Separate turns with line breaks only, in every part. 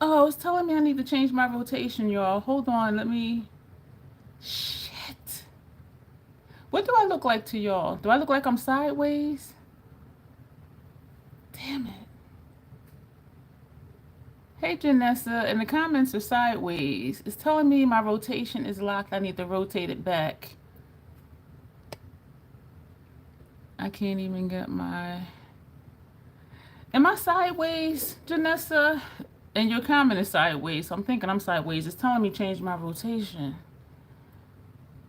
Oh, it's telling me I need to change my rotation, y'all. Hold on, let me. Shit. What do I look like to y'all? Do I look like I'm sideways? Damn it. Hey, Janessa, and the comments are sideways. It's telling me my rotation is locked. I need to rotate it back. I can't even get my... Am I sideways, Janessa? And your comment is sideways, so I'm thinking I'm sideways. It's telling me change my rotation.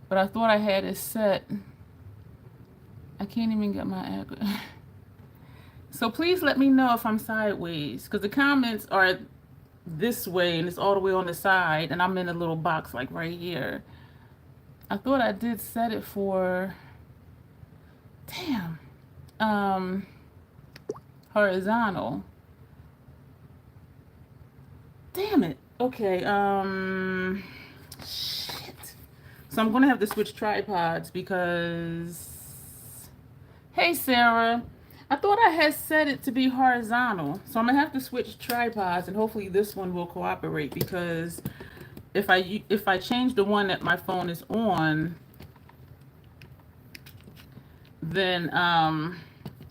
But I thought I had it set. I can't even get my... So please let me know if I'm sideways, because the comments are this way and it's all the way on the side, and I'm in a little box like right here. I thought I did set it for... Damn. Horizontal. Damn it. Okay, shit. So I'm gonna have to switch tripods because... Hey, Sarah. I thought I had set it to be horizontal. So I'm gonna have to switch tripods, and hopefully this one will cooperate, because if I change the one that my phone is on, then I'm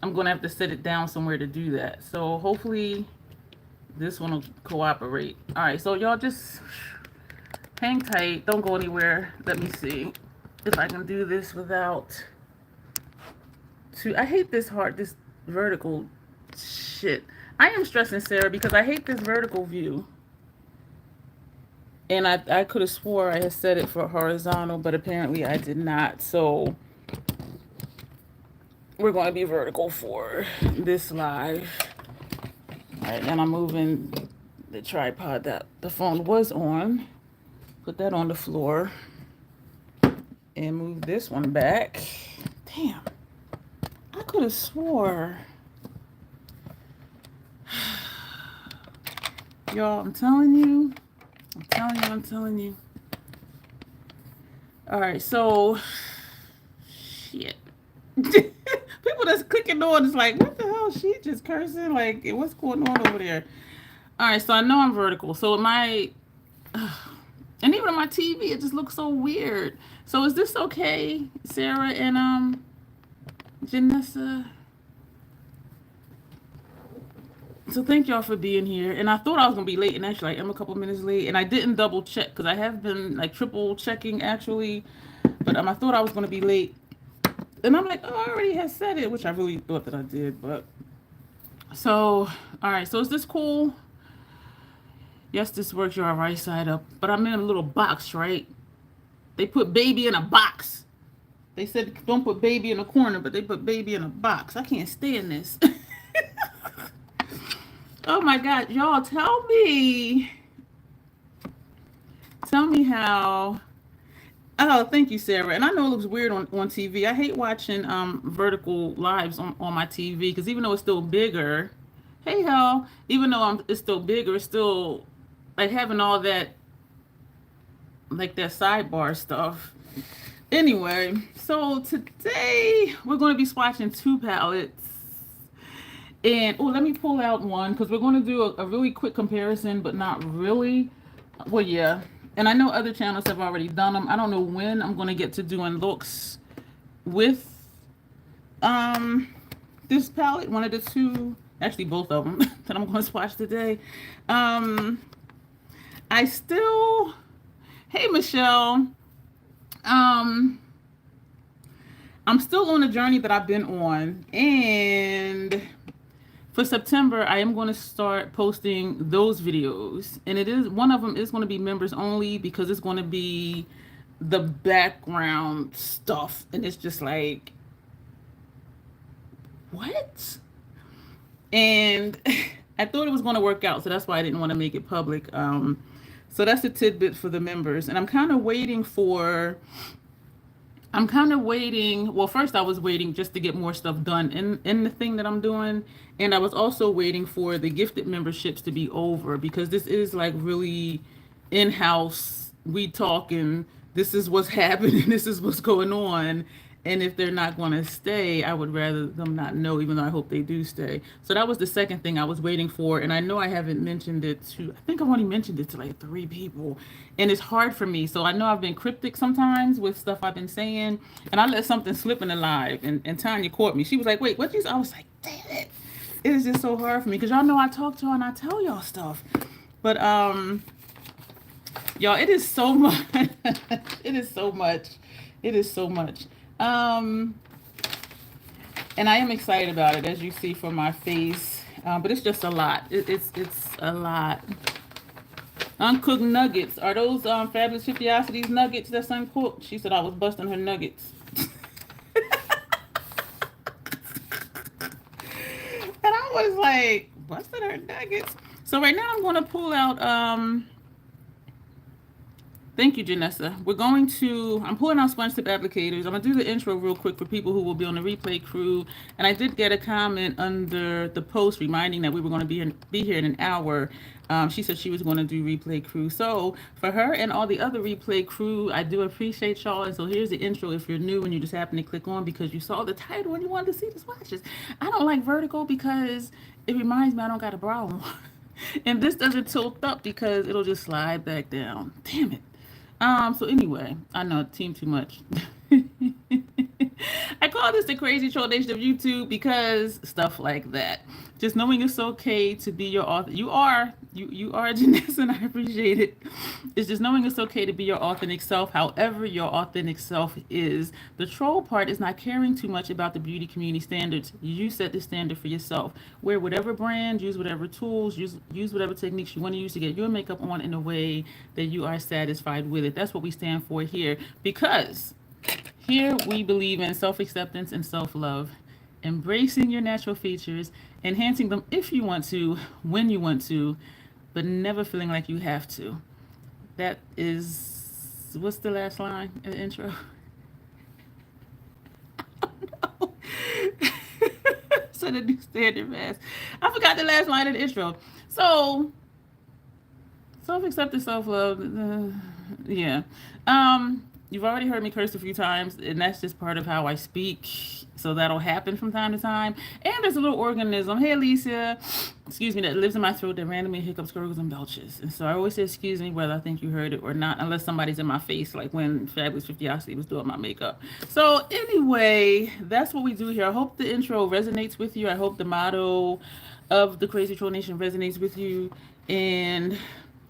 gonna have to set it down somewhere to do that. So hopefully this one will cooperate. All right, so y'all just hang tight. Don't go anywhere. Let me see if I can do this without... I hate this vertical shit. I am stressing Sarah because I hate this vertical view. And I could have swore I had set it for horizontal, but apparently I did not. So we're going to be vertical for this live. All right, and I'm moving the tripod that the phone was on. Put that on the floor. And move this one back. Damn. I could have swore. Y'all, I'm telling you. I'm telling you. All right, so shit. People that's clicking on is like, what the hell? She just cursing? Like, what's going on over there? All right, so I know I'm vertical. So my, and even on my TV, it just looks so weird. So is this okay, Sarah and Janessa? So thank y'all for being here. And I thought I was gonna be late, and actually I am a couple minutes late. And I didn't double check because I have been like triple checking actually. But I thought I was gonna be late, and I'm like, oh, I already had said it, which I really thought that I did. But so all right, so is this cool? Yes, this works. You're right side up, but I'm in a little box, right? They put baby in a box. They said don't put baby in a corner, but they put baby in a box. I can't stand this. Oh my God, y'all, tell me how. Oh, thank you, Sarah. And I know it looks weird on TV. I hate watching vertical lives on my TV, because even though it's still bigger, hey hell, even though it's still bigger, it's still like having all that, like that sidebar stuff. Anyway, so today we're going to be swatching 2 palettes. And, oh, let me pull out one, because we're going to do a really quick comparison, but not really. Well, yeah. And I know other channels have already done them. I don't know when I'm going to get to doing looks with this palette. One of the 2, actually both of them, that I'm going to swatch today. I still, hey, Michelle. I'm still on the journey that I've been on. And for September, I am going to start posting those videos, and one of them is going to be members only, because it's going to be the background stuff, and it's just like, what? And I thought it was going to work out, so that's why I didn't want to make it public. So that's a tidbit for the members, and I'm kind of waiting. Well, first I was waiting just to get more stuff done in the thing that I'm doing. And I was also waiting for the gifted memberships to be over, because this is like really in-house. We talking, this is what's happening, this is what's going on. And if they're not going to stay, I would rather them not know, even though I hope they do stay. So that was the second thing I was waiting for. And I know I haven't mentioned it to, I think I've only mentioned it to like 3 people. And it's hard for me. So I know I've been cryptic sometimes with stuff I've been saying. And I let something slip in the live. And Tanya caught me. She was like, wait, what you say? I was like, damn it. It is just so hard for me. Because y'all know I talk to y'all and I tell y'all stuff. But, y'all, it is so much. It is so much. It is so much. And I am excited about it, as you see from my face. But it's just a lot. It's a lot. Uncooked nuggets. Are those Fabulous 50osities nuggets that's uncooked? She said I was busting her nuggets. And I was like, busting her nuggets. So right now I'm going to pull out thank you, Janessa. I'm pulling out sponge tip applicators. I'm going to do the intro real quick for people who will be on the replay crew. And I did get a comment under the post reminding that we were going to be here in an hour. She said she was going to do replay crew. So for her and all the other replay crew, I do appreciate y'all. And so here's the intro if you're new and you just happen to click on because you saw the title and you wanted to see the swatches. I don't like vertical because it reminds me I don't got a bra on. And this doesn't tilt up because it'll just slide back down. Damn it. So anyway, I know team too much. I call this the crazy troll nation of YouTube because stuff like that. Just knowing it's okay to be your author. You are Janessa, and I appreciate it. It's just knowing it's okay to be your authentic self, however your authentic self is. The troll part is not caring too much about the beauty community standards. You set the standard for yourself. Wear whatever brand, use whatever tools, use whatever techniques you want to use to get your makeup on in a way that you are satisfied with it. That's what we stand for here, because here we believe in self-acceptance and self-love, embracing your natural features, enhancing them if you want to, when you want to, but never feeling like you have to. That is, what's the last line in the intro? No. So the new standard fast. I forgot the last line in the intro. So, self-acceptance, self-love, yeah. You've already heard me curse a few times, and that's just part of how I speak. So that'll happen from time to time. And there's a little organism, hey Alicia, excuse me, that lives in my throat that randomly hiccups, gurgles, and belches. And so I always say excuse me whether I think you heard it or not, unless somebody's in my face, like when Fabulous 50osities was doing my makeup. So anyway, that's what we do here. I hope the intro resonates with you. I hope the motto of the Crazy Troll Nation resonates with you. And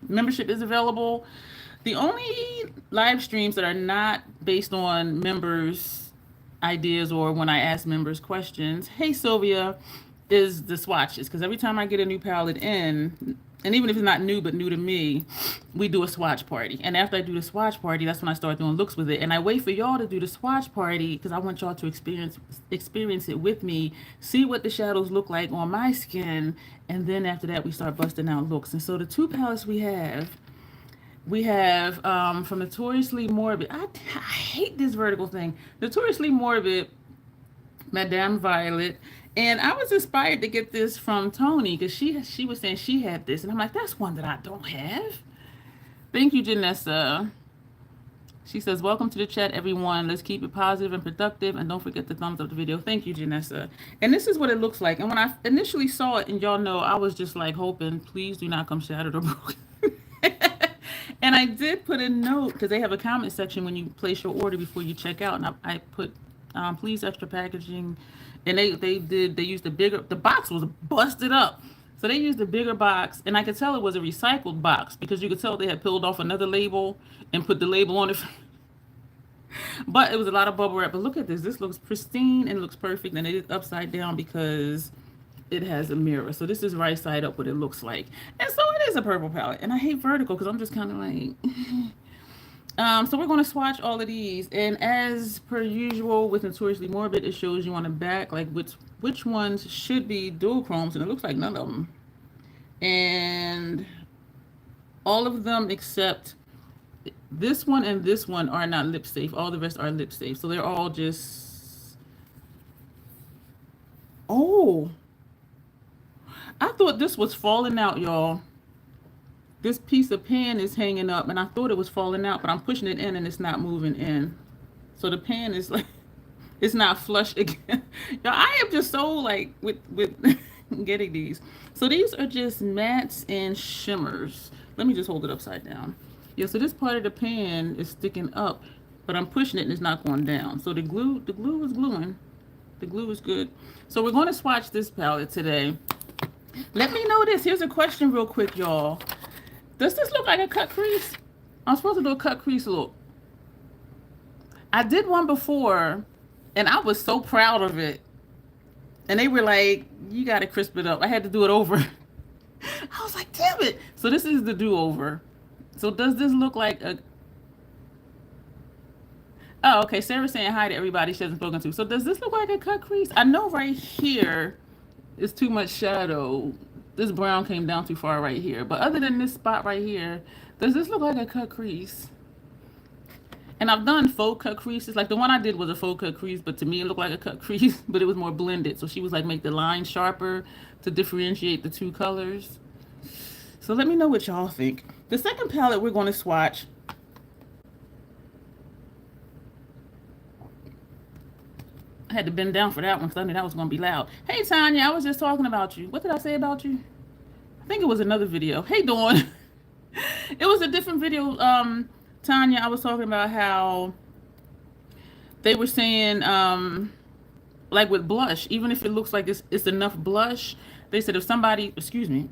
membership is available. The only live streams that are not based on members' ideas or when I ask members questions, hey Sylvia, is the swatches. Because every time I get a new palette in, and even if it's not new but new to me, we do a swatch party. And after I do the swatch party, that's when I start doing looks with it. And I wait for y'all to do the swatch party because I want y'all to experience it with me, see what the shadows look like on my skin, and then after that we start busting out looks. And so the two palettes we have from Notoriously Morbid. I hate this vertical thing. Notoriously Morbid, Madame Violet. And I was inspired to get this from Tony because she was saying she had this. And I'm like, that's one that I don't have. Thank you, Janessa. She says, welcome to the chat, everyone. Let's keep it positive and productive. And don't forget to thumbs up the video. Thank you, Janessa. And this is what it looks like. And when I initially saw it, and y'all know, I was just like hoping, please do not come shattered or broken. And I did put a note because they have a comment section when you place your order before you check out, and I put please extra packaging, and they used the box was busted up, so they used a bigger box, and I could tell it was a recycled box because you could tell they had peeled off another label and put the label on it. But it was a lot of bubble wrap. But look at this looks pristine and it looks perfect, and it is upside down because it has a mirror. So this is right side up what it looks like. And so it is a purple palette. And I hate vertical because I'm just kind of like... so we're going to swatch all of these. And as per usual with Notoriously Morbid, it shows you on the back like which ones should be dual chromes. And it looks like none of them. And all of them except this one and this one are not lip safe. All the rest are lip safe. So they're all just... Oh... I thought this was falling out, y'all. This piece of pan is hanging up, and I thought it was falling out, but I'm pushing it in, and it's not moving in. So the pan is like, It's not flush again. Y'all, I am just so like with getting these. So these are just mattes and shimmers. Let me just hold it upside down. Yeah, so this part of the pan is sticking up, but I'm pushing it and it's not going down. So the glue is gluing. The glue is good. So we're going to swatch this palette today. Let me know this. Here's a question real quick, y'all. Does this look like a cut crease? I'm supposed to do a cut crease look. I did one before, and I was so proud of it. And they were like, you got to crisp it up. I had to do it over. I was like, damn it. So this is the do-over. So does this look like a... Oh, okay. Sarah's saying hi to everybody she hasn't spoken to. So does this look like a cut crease? I know right here is too much shadow. This brown came down too far right here. But other than this spot right here, does this look like a cut crease? And I've done faux cut creases. Like the one I did was a faux cut crease, but to me it looked like a cut crease, but it was more blended. So she was like, make the line sharper to differentiate the two colors. So let me know what y'all think. The second palette we're going to swatch. I had to bend down for that one because I knew that was going to be loud. Hey, Tanya, I was just talking about you. What did I say about you? I think it was another video. Hey, Dawn. It was a different video. Tanya, I was talking about how they were saying, like with blush, even if it looks like it's enough blush, they said if somebody, excuse me,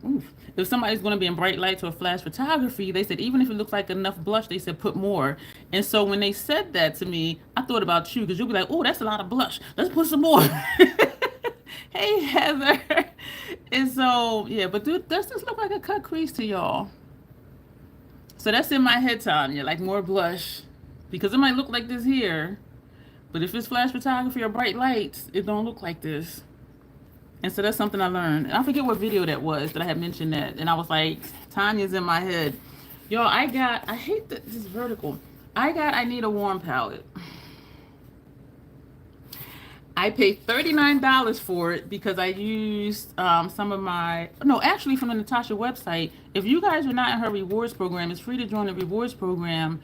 if somebody's going to be in bright lights or flash photography, they said even if it looks like enough blush, they said put more. And so when they said that to me, I thought about you because you'll be like, oh, that's a lot of blush. Let's put some more. Hey, Heather. And so, yeah, but dude, does this look like a cut crease to y'all? So that's in my head, Tanya, like more blush. Because it might look like this here. But if it's flash photography or bright lights, it don't look like this. And so that's something I learned. And I forget what video that was that I had mentioned that. And I was like, Tanya's in my head. Y'all, I hate that this is vertical. I Need a Warm palette. I paid $39 for it because I used some of my, no, actually from the Natasha website. If you guys are not in her rewards program, it's free to join the rewards program.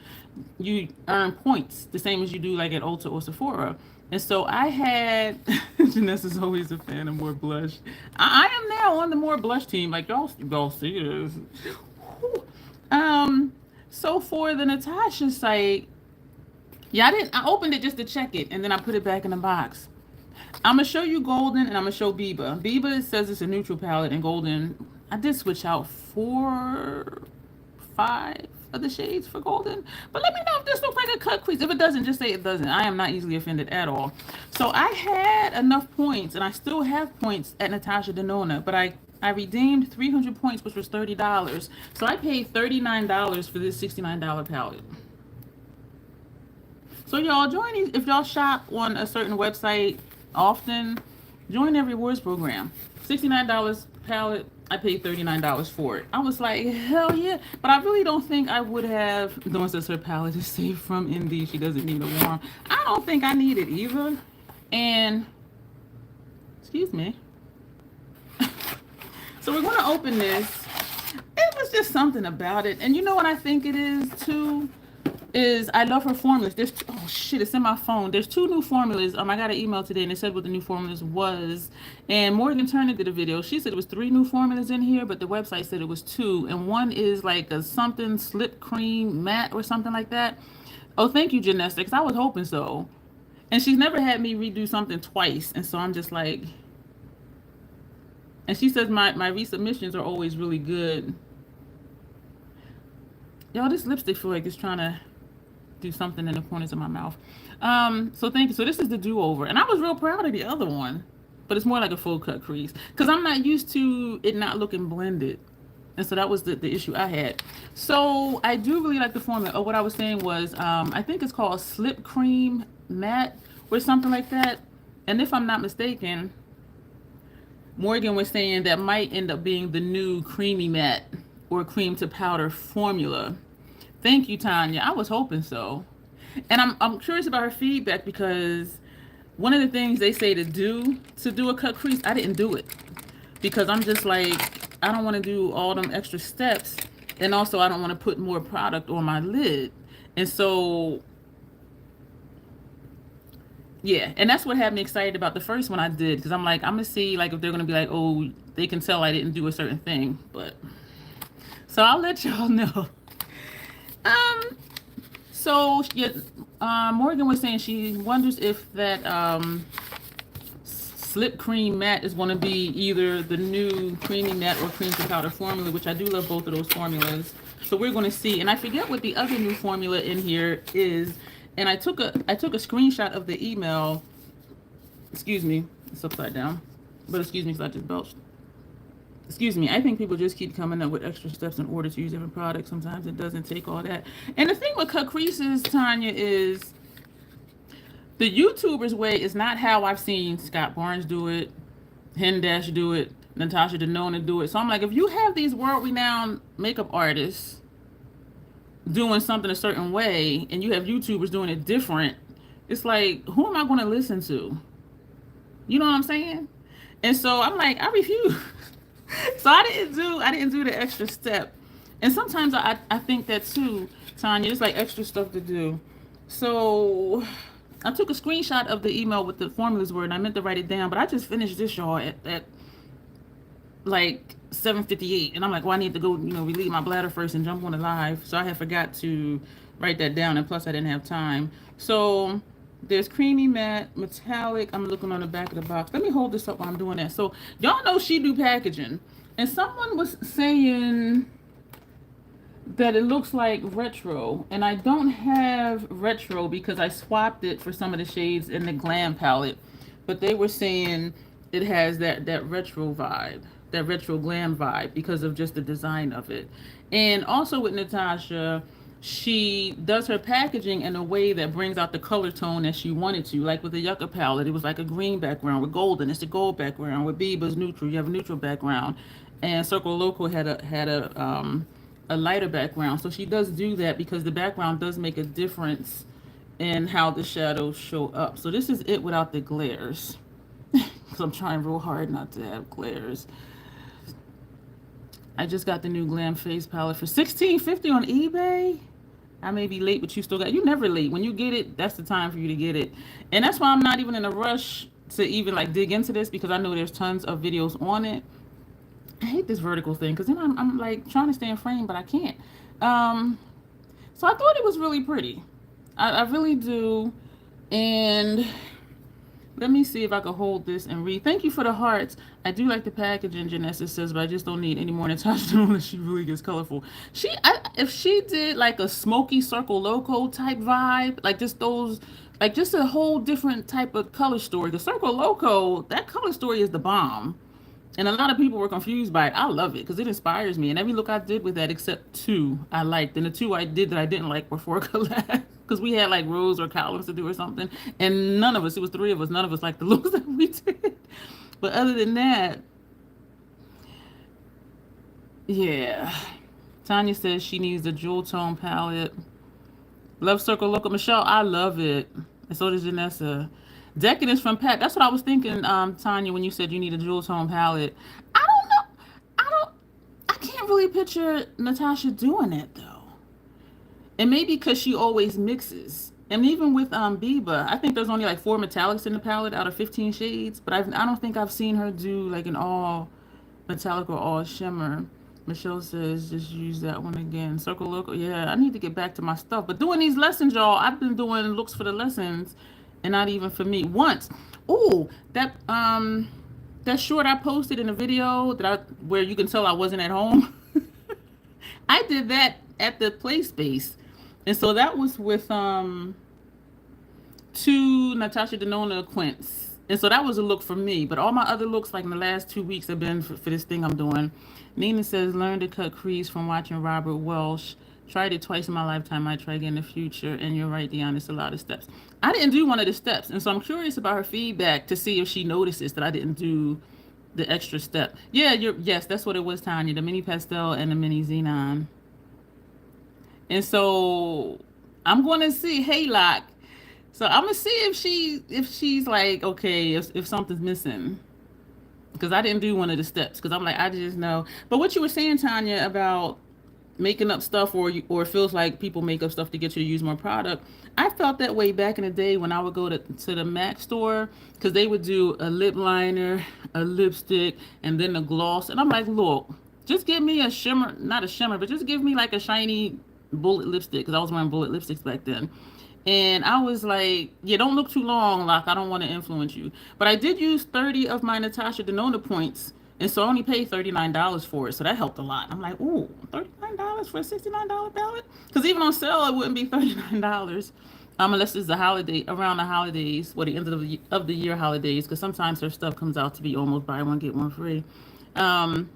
You earn points, the same as you do like at Ulta or Sephora. And so I had, Janessa's always a fan of more blush. I am now on the more blush team. Like y'all see this. So for the Natasha site, yeah, I opened it just to check it and then I put it back in the box. I'm going to show you Golden and I'm going to show Biba. Biba says it's a neutral palette and Golden, I did switch out 4, 5 of the shades for Golden. But let me know if this looks like a cut crease. If it doesn't, just say it doesn't. I am not easily offended at all. So I had enough points and I still have points at Natasha Denona, but I redeemed 300 points, which was $30. So I paid $39 for this $69 palette. So y'all join these, if y'all shop on a certain website often, join their rewards program. $69 palette, I paid $39 for it. I was like, hell yeah. But I really don't think I would have. Dawn says her palette is safe from ND. She doesn't need a warm. I don't think I need it either. And, excuse me. So we're going to open this. It was just something about it. And you know what I think it is too? Is I love her formulas. There's, oh shit, it's in my phone. There's 2 new formulas. I got an email today and it said what the new formulas was. And Morgan Turner did a video. She said it was 3 new formulas in here, but the website said it was 2. And one is like a something slip cream matte or something like that. Oh, thank you, Janessa, because I was hoping so. And she's never had me redo something twice. And so I'm just like, and she says my resubmissions are always really good. Y'all, this lipstick feel like it's trying to do something in the corners of my mouth. So thank you. So this is the do-over. And I was real proud of the other one, but it's more like a full cut crease because I'm not used to it not looking blended. And so that was the issue I had. So I do really like the formula. Oh, what I was saying was, I think it's called Slip Cream Matte or something like that. And if I'm not mistaken, Morgan was saying that might end up being the new creamy matte or cream to powder formula. Thank you, Tanya. I was hoping so. And I'm curious about her feedback because one of the things they say to do a cut crease, I didn't do it. Because I'm just like, I don't want to do all them extra steps. And also I don't want to put more product on my lid. And so Yeah, and that's what had me excited about the first one I did, because I'm like, I'm gonna see like if they're gonna be like, oh, they can tell I didn't do a certain thing, but so I'll let y'all know. Um, so yeah, Morgan was saying she wonders if that slip cream matte is going to be either the new creamy matte or cream to powder formula, which I do love both of those formulas. So we're going to see, and I forget what the other new formula in here is. And I took a screenshot of the email. Excuse me, it's upside down, but excuse me, because I just belched. Excuse me. I think people just keep coming up with extra steps in order to use different products. Sometimes it doesn't take all that. And the thing with cut creases, Tanya, is the YouTuber's way is not how I've seen Scott Barnes do it, Hen Dash do it, Natasha Denona do it. So I'm like, if you have these world-renowned makeup artists doing something a certain way, and you have YouTubers doing it different, it's like, who am I going to listen to? You know what I'm saying? And so I'm like, I refuse. So I didn't do the extra step. And sometimes I think that too, Tanya. It's like extra stuff to do. So I took a screenshot of the email with the formulas were, and I meant to write it down, but I just finished this, y'all, at like 7:58, and I'm like, well, I need to go, relieve my bladder first and jump on the live. So I had forgot to write that down, and plus I didn't have time. So there's creamy matte metallic. I'm looking on the back of the box. Let me hold this up while I'm doing that. So y'all know she do packaging, and someone was saying that it looks like retro, and I don't have retro because I swapped it for some of the shades in the glam palette, but they were saying it has that retro vibe, that retro glam vibe, because of just the design of it. And also with Natasha, she does her packaging in a way that brings out the color tone that she wanted to. Like with the Yucca palette, it was like a green background with golden. It's a gold background. With Biba's neutral, you have a neutral background, and Circle Loco had a lighter background. So she does do that because the background does make a difference in how the shadows show up. So this is it without the glares. Because I'm trying real hard not to have glares. I just got the new Glam Face palette for $16.50 on eBay. I may be late, but you never late. When you get it, that's the time for you to get it. And that's why I'm not even in a rush to even like dig into this, because I know there's tons of videos on it. I hate this vertical thing, because then I'm like trying to stay in frame, but I can't. So I thought it was really pretty. I really do. And let me see if I can hold this and read. Thank you for the hearts. I do like the packaging, Janessa says, but I just don't need any more Natasha Denona. She really gets colorful. If she did like a smoky Circle Loco type vibe, like just those, like just a whole different type of color story. The Circle Loco, that color story is the bomb. And a lot of people were confused by it. I love it because it inspires me. And every look I did with that, except two, I liked. And the two I did that I didn't like were for collab. Because we had like rows or columns to do or something. And none of us, it was three of us, none of us liked the looks that we did. But other than that, yeah. Tanya says she needs a jewel tone palette. Love Circle Loco. Michelle, I love it. And so does Janessa. Decadence from Pat. That's what I was thinking, Tanya, when you said you need a jewel tone palette. I don't know. I can't really picture Natasha doing that though. And maybe because she always mixes. And even with Biba, I think there's only like 4 metallics in the palette out of 15 shades. But I don't think I've seen her do like an all metallic or all shimmer. Michelle says, just use that one again. Circle Loco. Yeah, I need to get back to my stuff. But doing these lessons, y'all, I've been doing looks for the lessons. And not even for me. Once, that short I posted in a video where you can tell I wasn't at home. I did that at the play space, and so that was with 2 Natasha Denona Quints, and so that was a look for me. But all my other looks, like in the last 2 weeks, have been for this thing I'm doing. Nina says, learn to cut crease from watching Robert Welsh. Tried it twice in my lifetime. Might try again in the future. And you're right, Dion, it's a lot of steps. I didn't do one of the steps. And so I'm curious about her feedback to see if she notices that I didn't do the extra step. Yeah, yes, that's what it was, Tanya. The mini pastel and the mini xenon. And so I'm going to see Haylock. So I'm going to see if she's like, okay, if something's missing. Because I didn't do one of the steps. Because I'm like, I just know. But what you were saying, Tanya, about making up stuff, or it feels like people make up stuff to get you to use more product. I felt that way back in the day when I would go to the Mac store, because they would do a lip liner, a lipstick, and then a gloss. And I'm like, look, just give me a shimmer, not a shimmer, but just give me like a shiny bullet lipstick, because I was wearing bullet lipsticks back then. And I was like, yeah, don't look too long, like I don't want to influence you. But I did use 30 of my Natasha Denona points, and so I only paid $39 for it. So that helped a lot. I'm like, ooh, $39 for a $69 palette? Because even on sale, it wouldn't be $39. Unless it's the holiday, around the holidays, or the end of the year holidays, because sometimes their stuff comes out to be almost buy one, get one free. And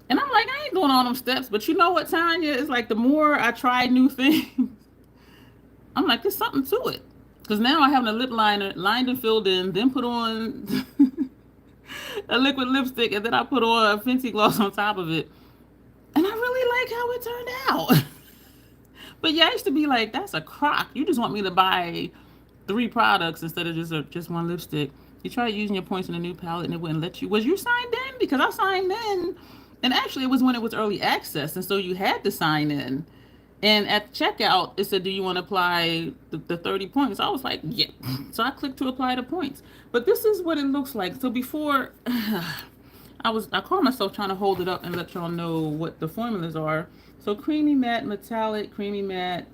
I'm like, I ain't doing all them steps. But you know what, Tanya? It's like the more I try new things, I'm like, there's something to it. Because now I have a lip liner lined and filled in, then put on a liquid lipstick, and then I put on a Fenty gloss on top of it. And I really like how it turned out. But yeah, I used to be like, that's a crock. You just want me to buy 3 products instead of just one lipstick. You tried using your points in a new palette and it wouldn't let you. Was you signed in? Because I signed in. And actually, it was when it was early access. And so you had to sign in. And at checkout, it said, do you want to apply the 30 points? I was like, yeah. So I clicked to apply the points. But this is what it looks like. So before, I caught myself trying to hold it up and let y'all know what the formulas are. So creamy matte, metallic, creamy matte,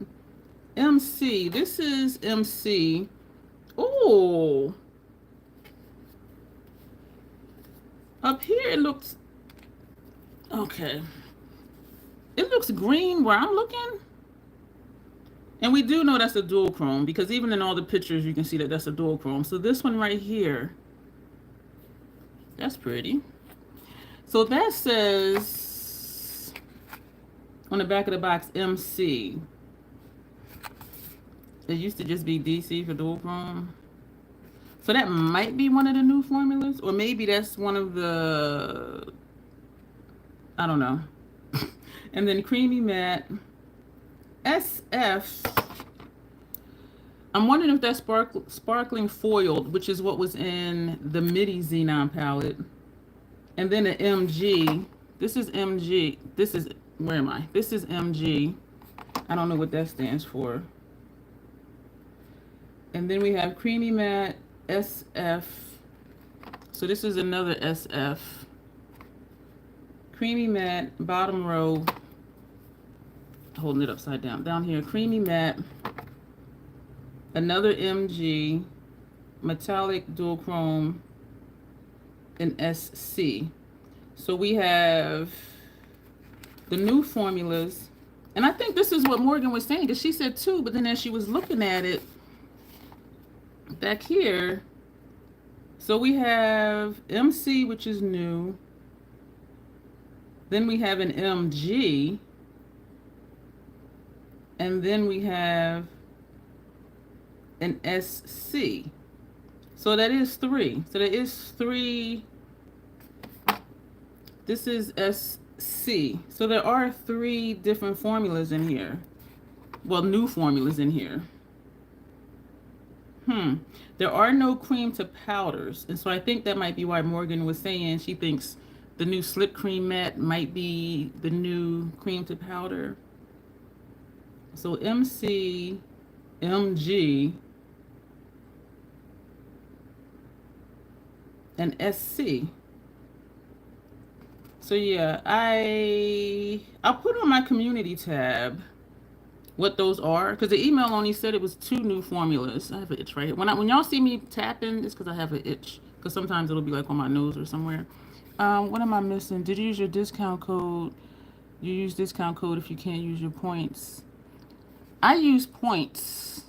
MC. This is MC. Ooh. Up here it looks, okay. It looks green where I'm looking. And we do know that's a dual chrome, because even in all the pictures you can see that that's a dual chrome. So this one right here, that's pretty. So that says on the back of the box MC. It used to just be DC for dual chrome. So that might be one of the new formulas, or maybe that's one of the, I don't know. And then creamy matte, SF. I'm wondering if that's sparkling foiled, which is what was in the MIDI Xenon palette. And then an MG. This is MG. This is, where am I? This is MG. I don't know what that stands for. And then we have creamy matte, SF. So this is another SF. Creamy matte, bottom row. Holding it upside down. Down here, creamy matte. Another MG, metallic dual chrome, and SC. So we have the new formulas. And I think this is what Morgan was saying, because she said 2, but then as she was looking at it back here, so we have MC, which is new. Then we have an MG. And then we have an SC. So that is 3. So there is 3. This is SC. So there are 3 different formulas in here. Well, new formulas in here. There are no cream to powders. And so I think that might be why Morgan was saying she thinks the new slip cream matte might be the new cream to powder. So MC, MG, and SC. So yeah, I'll put on my community tab what those are, because the email only said it was 2 new formulas. I have an itch right here. When y'all see me tapping, it's because I have an itch, because sometimes it'll be like on my nose or somewhere. What am I missing? Did you use your discount code? You use discount code if you can't use your points. I use points,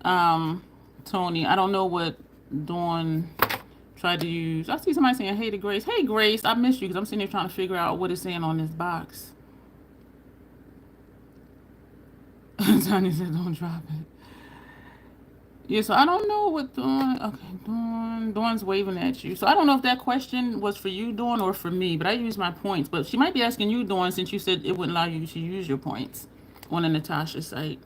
Tony. I don't know what Dawn tried to use. I see somebody saying, hey to Grace. Hey, Grace, I missed you, because I'm sitting here trying to figure out what it's saying on this box. Tony said, don't drop it. Yeah, so I don't know what Dawn, okay, Dawn's waving at you. So I don't know if that question was for you, Dawn, or for me, but I use my points. But she might be asking you, Dawn, since you said it wouldn't allow you to use your points on the Natasha site.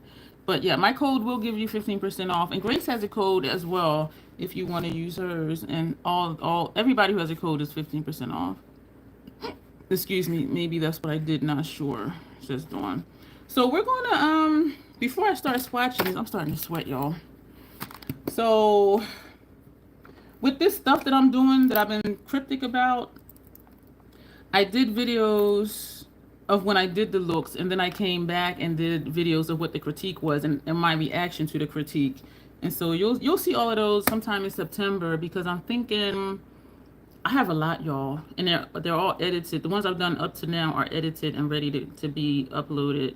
But yeah, my code will give you 15% off. And Grace has a code as well if you want to use hers. And everybody who has a code is 15% off. Excuse me, maybe that's what I did, not sure. just doing. So we're gonna before I start swatching these, I'm starting to sweat, y'all. So with this stuff that I'm doing that I've been cryptic about, I did videos of when I did the looks, and then I came back and did videos of what the critique was and my reaction to the critique. And so you'll see all of those sometime in September, because I'm thinking I have a lot, y'all, and they're all edited. The ones I've done up to now are edited and ready to be uploaded.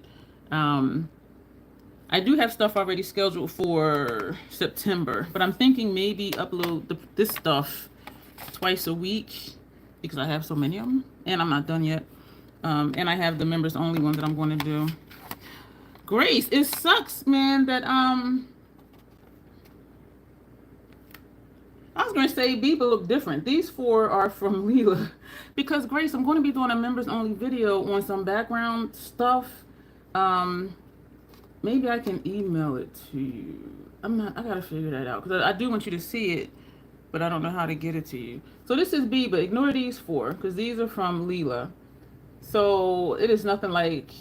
I do have stuff already scheduled for September, but I'm thinking maybe upload this stuff twice a week because I have so many of them, and I'm not done yet. And I have the members only ones that I'm going to do. Grace, it sucks, man, that I was going to say Biba look different. These 4 are from Leela. Because, Grace, I'm going to be doing a members-only video on some background stuff. Maybe I can email it to you. I got to figure that out. Because I do want you to see it, but I don't know how to get it to you. So this is Biba. Ignore these 4, because these are from Leela. So it is nothing like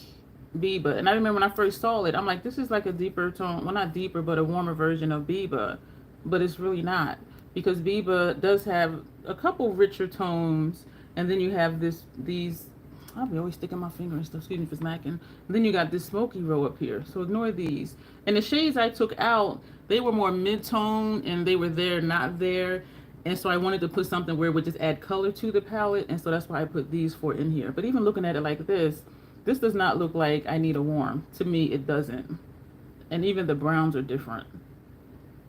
Biba. And I remember when I first saw it, I'm like, this is like a deeper tone. Well, not deeper, but a warmer version of Biba. But it's really not. Because Biba does have a couple richer tones, and then you have these, I'll be always sticking my finger and stuff, excuse me for smacking. And then you got this smoky row up here, so ignore these. And the shades I took out, they were more mid-tone, and they were there, not there. And so I wanted to put something where it would just add color to the palette, and so that's why I put these 4 in here. But even looking at it like this does not look like I need a warm. To me, it doesn't. And even the browns are different.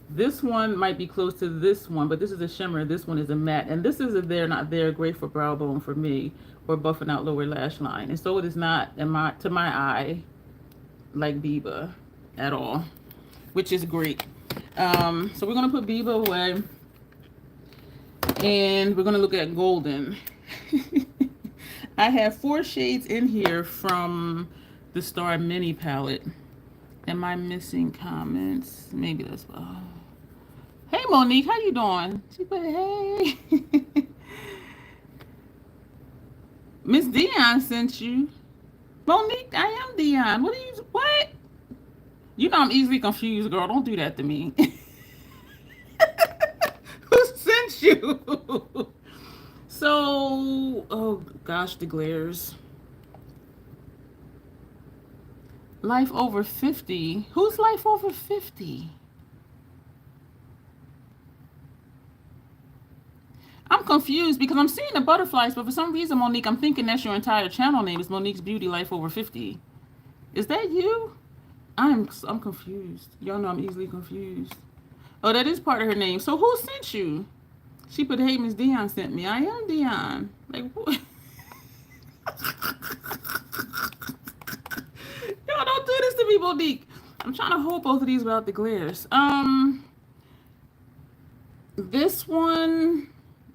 This one might be close to this one, but this is a shimmer. This one is a matte. And this is a there, not there, great for brow bone for me, or buffing out lower lash line. And so it is not, to my eye, like Biba at all, which is great. So we're going to put Biba away, and we're going to look at Golden. I have 4 shades in here from the Star Mini palette. Am I missing comments? Maybe that's... Oh. Hey, Monique, how you doing? She put, hey. Miss Dion sent you. Monique, I am Dion. What? You know I'm easily confused, girl. Don't do that to me. Who sent you? So, oh gosh, the glares. Life over 50. Who's life over 50? I'm confused because I'm seeing the butterflies, but for some reason, Monique, I'm thinking that's your entire channel name is Monique's Beauty Life Over 50. Is that you? I'm confused. Y'all know I'm easily confused. Oh, that is part of her name. So who sent you? She put, hey, Miss Dion sent me. I am Dion. Like, what? Y'all don't do this to me, Monique. I'm trying to hold both of these without the glares. This one,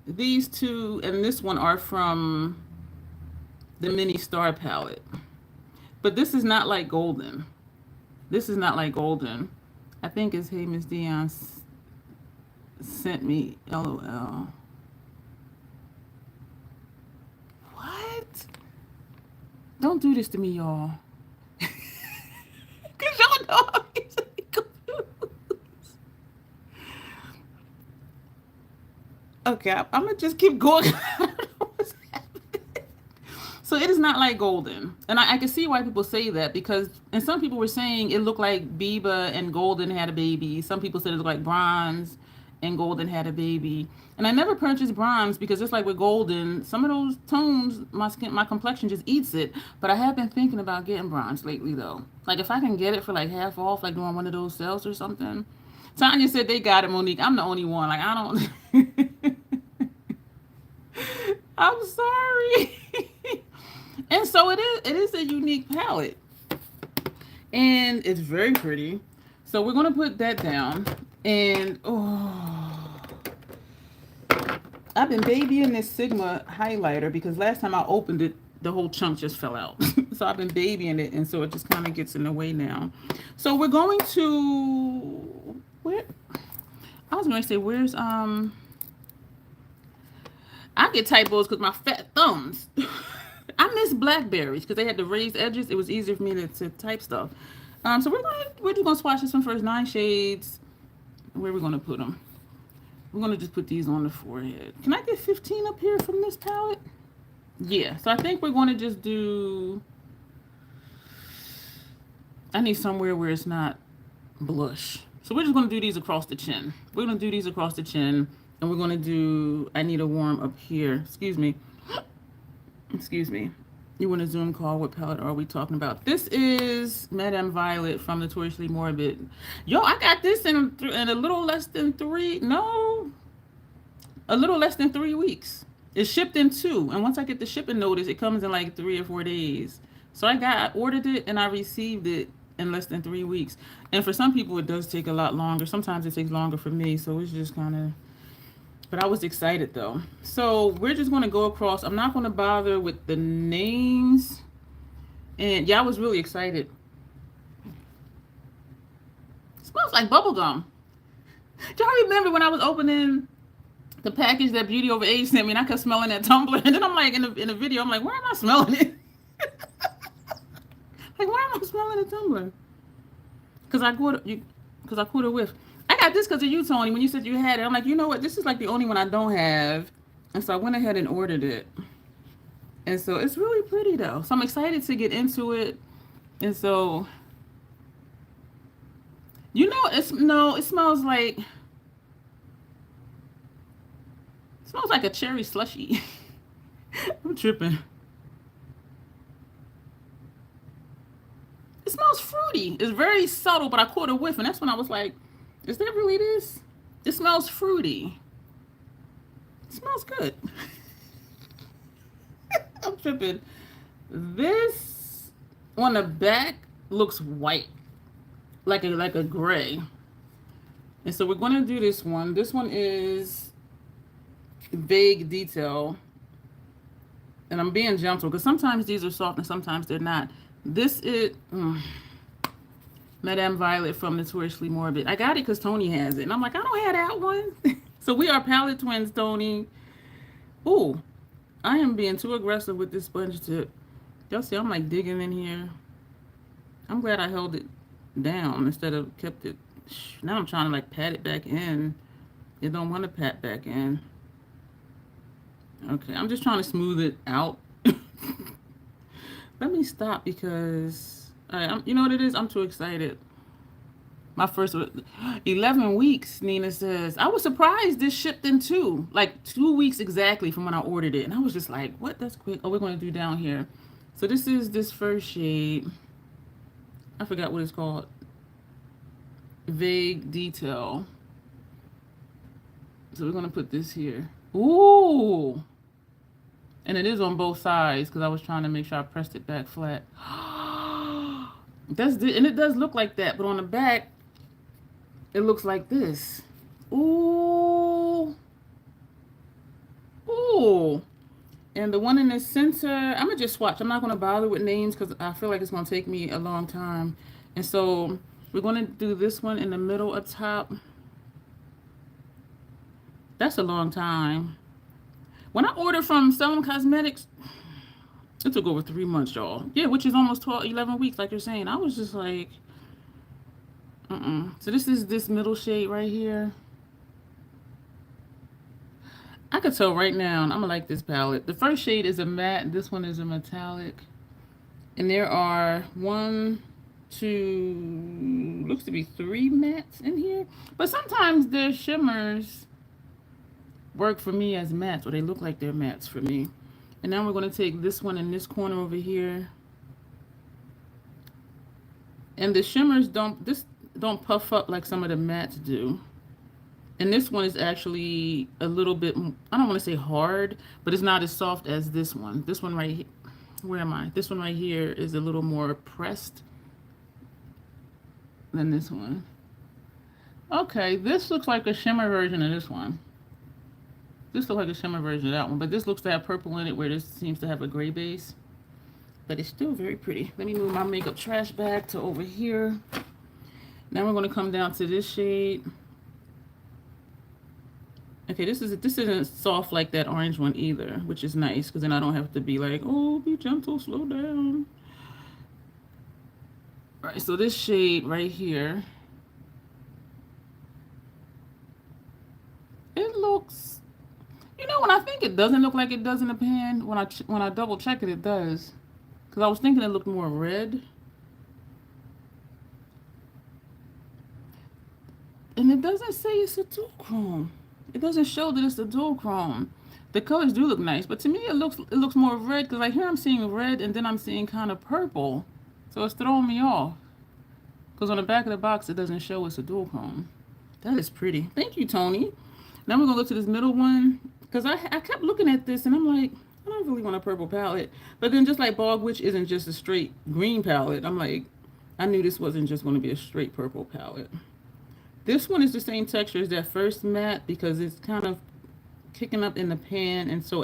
these 2, and this one are from the Mini Star palette. But this is not like Golden. This is not like Golden. I think it's, hey, Miss Dion sent me, LOL. What? Don't do this to me, y'all. Because y'all know I'm easily confused. Okay, I'm going to just keep going. I don't know what's happening. So it is not like Golden. And I can see why people say that, because, and some people were saying it looked like Biba and Golden had a baby. Some people said it looked like Bronze and Golden had a baby. And I never purchased Bronze because just like with Golden, some of those tones, my complexion just eats it. But I have been thinking about getting Bronze lately, though. Like, if I can get it for like half off, like doing one of those sales or something. Tanya said they got it, Monique. I'm the only one. Like, I don't... I'm sorry. And so it is a unique palette. And it's very pretty. So we're going to put that down. And, oh, I've been babying this Sigma highlighter because last time I opened it, the whole chunk just fell out. So I've been babying it, and so it just kind of gets in the way now. So we're going to, where? I was going to say, where's, I get typos because my fat thumbs. I miss Blackberries because they had the raised edges. It was easier for me to type stuff. So we're just gonna swatch this one first. 9 shades. Where are we gonna put them? We're gonna just put these on the forehead. Can I get 15 up here from this palette? Yeah. So I think we're gonna just do. I need somewhere where it's not blush. So we're just gonna do these across the chin. We're gonna do these across the chin, and we're gonna do. I need a warm up here. Excuse me. Excuse me. You want a Zoom call? What palette are we talking about? This is Madame Violet from Notoriously Morbid. Yo, I got this in a little less than 3. No, a little less than 3 weeks. It's shipped in 2, and once I get the shipping notice, it comes in like 3 or 4 days. So I ordered it and I received it in less than 3 weeks. And for some people, it does take a lot longer. Sometimes it takes longer for me, so it's just kind of. But I was excited though. So we're just going to go across. I'm not going to bother with the names. And yeah, I was really excited. It smells like bubblegum. Do y'all remember when I was opening the package that Beauty Over Age sent me and I kept smelling that tumbler? And then I'm like, in the video, I'm like, where am I smelling it? Like, why am I smelling the tumbler? Because I caught a whiff. I got this because of you, Tony, when you said you had it. I'm like, you know what? This is like the only one I don't have. And so I went ahead and ordered it. And so it's really pretty, though. So I'm excited to get into it. And so, you know, it smells like a cherry slushie. I'm tripping. It smells fruity. It's very subtle, but I caught a whiff. And that's when I was like, is that really this? It smells fruity. It smells good. I'm tripping. This on the back looks white, like a gray. And so we're going to do this one. This one is Vague Detail. And I'm being gentle because sometimes these are soft and sometimes they're not. This is Madame Violet from Notoriously Morbid. I got it because Tony has it. And I'm like, I don't have that one. So we are palette twins, Tony. Ooh, I am being too aggressive with this sponge tip. Y'all see, I'm like digging in here. I'm glad I held it down instead of kept it. Now I'm trying to like pat it back in. It don't want to pat back in. Okay, I'm just trying to smooth it out. Let me stop because, you know what it is? I'm too excited. My first 11 weeks, Nina says. I was surprised this shipped in 2. Like 2 weeks exactly from when I ordered it. And I was just like, what? That's quick. Oh, we're going to do down here. So this is this first shade. I forgot what it's called. Vague Detail. So we're going to put this here. Ooh. And it is on both sides because I was trying to make sure I pressed it back flat. And it does look like that, but on the back, it looks like this. Ooh. Ooh. And the one in the center, I'm going to just swatch. I'm not going to bother with names because I feel like it's going to take me a long time. And so we're going to do this one in the middle up top. That's a long time. When I ordered from Selling Cosmetics, it took over 3 months, y'all. Yeah, which is almost 11 weeks, like you're saying. I was just like, So this is this middle shade right here. I could tell right now, and I'm going to like this palette. The first shade is a matte. This one is a metallic. And there are 1, 2, looks to be 3 mattes in here. But sometimes their shimmers work for me as mattes, or they look like they're mattes for me. And now we're going to take this one in this corner over here. And the shimmers don't puff up like some of the mattes do. And this one is actually a little bit, I don't want to say hard, but it's not as soft as this one. This one right here, where am I? This one right here is a little more pressed than this one. Okay, this looks like a shimmer version of this one. This looks like a shimmer version of that one, but this looks to have purple in it where this seems to have a gray base. But it's still very pretty. Let me move my makeup trash bag to over here. Now we're going to come down to this shade. Okay, this isn't soft like that orange one either, which is nice because then I don't have to be like, oh, be gentle, slow down. All right, so this shade right here, it looks, you know, when I think it doesn't look like it does in the pan, when I double check it, it does. Because I was thinking it looked more red. And it doesn't say it's a dual chrome. It doesn't show that it's a dual chrome. The colors do look nice, but to me it looks more red because like here I'm seeing red and then I'm seeing kind of purple. So it's throwing me off. Because on the back of the box it doesn't show it's a dual chrome. That is pretty. Thank you, Tony. Now we're gonna go to this middle one. Because I kept looking at this and I'm like, I don't really want a purple palette. But then just like Bog Witch isn't just a straight green palette, I'm like, I knew this wasn't just gonna be a straight purple palette. This one is the same texture as that first matte because it's kind of kicking up in the pan. And so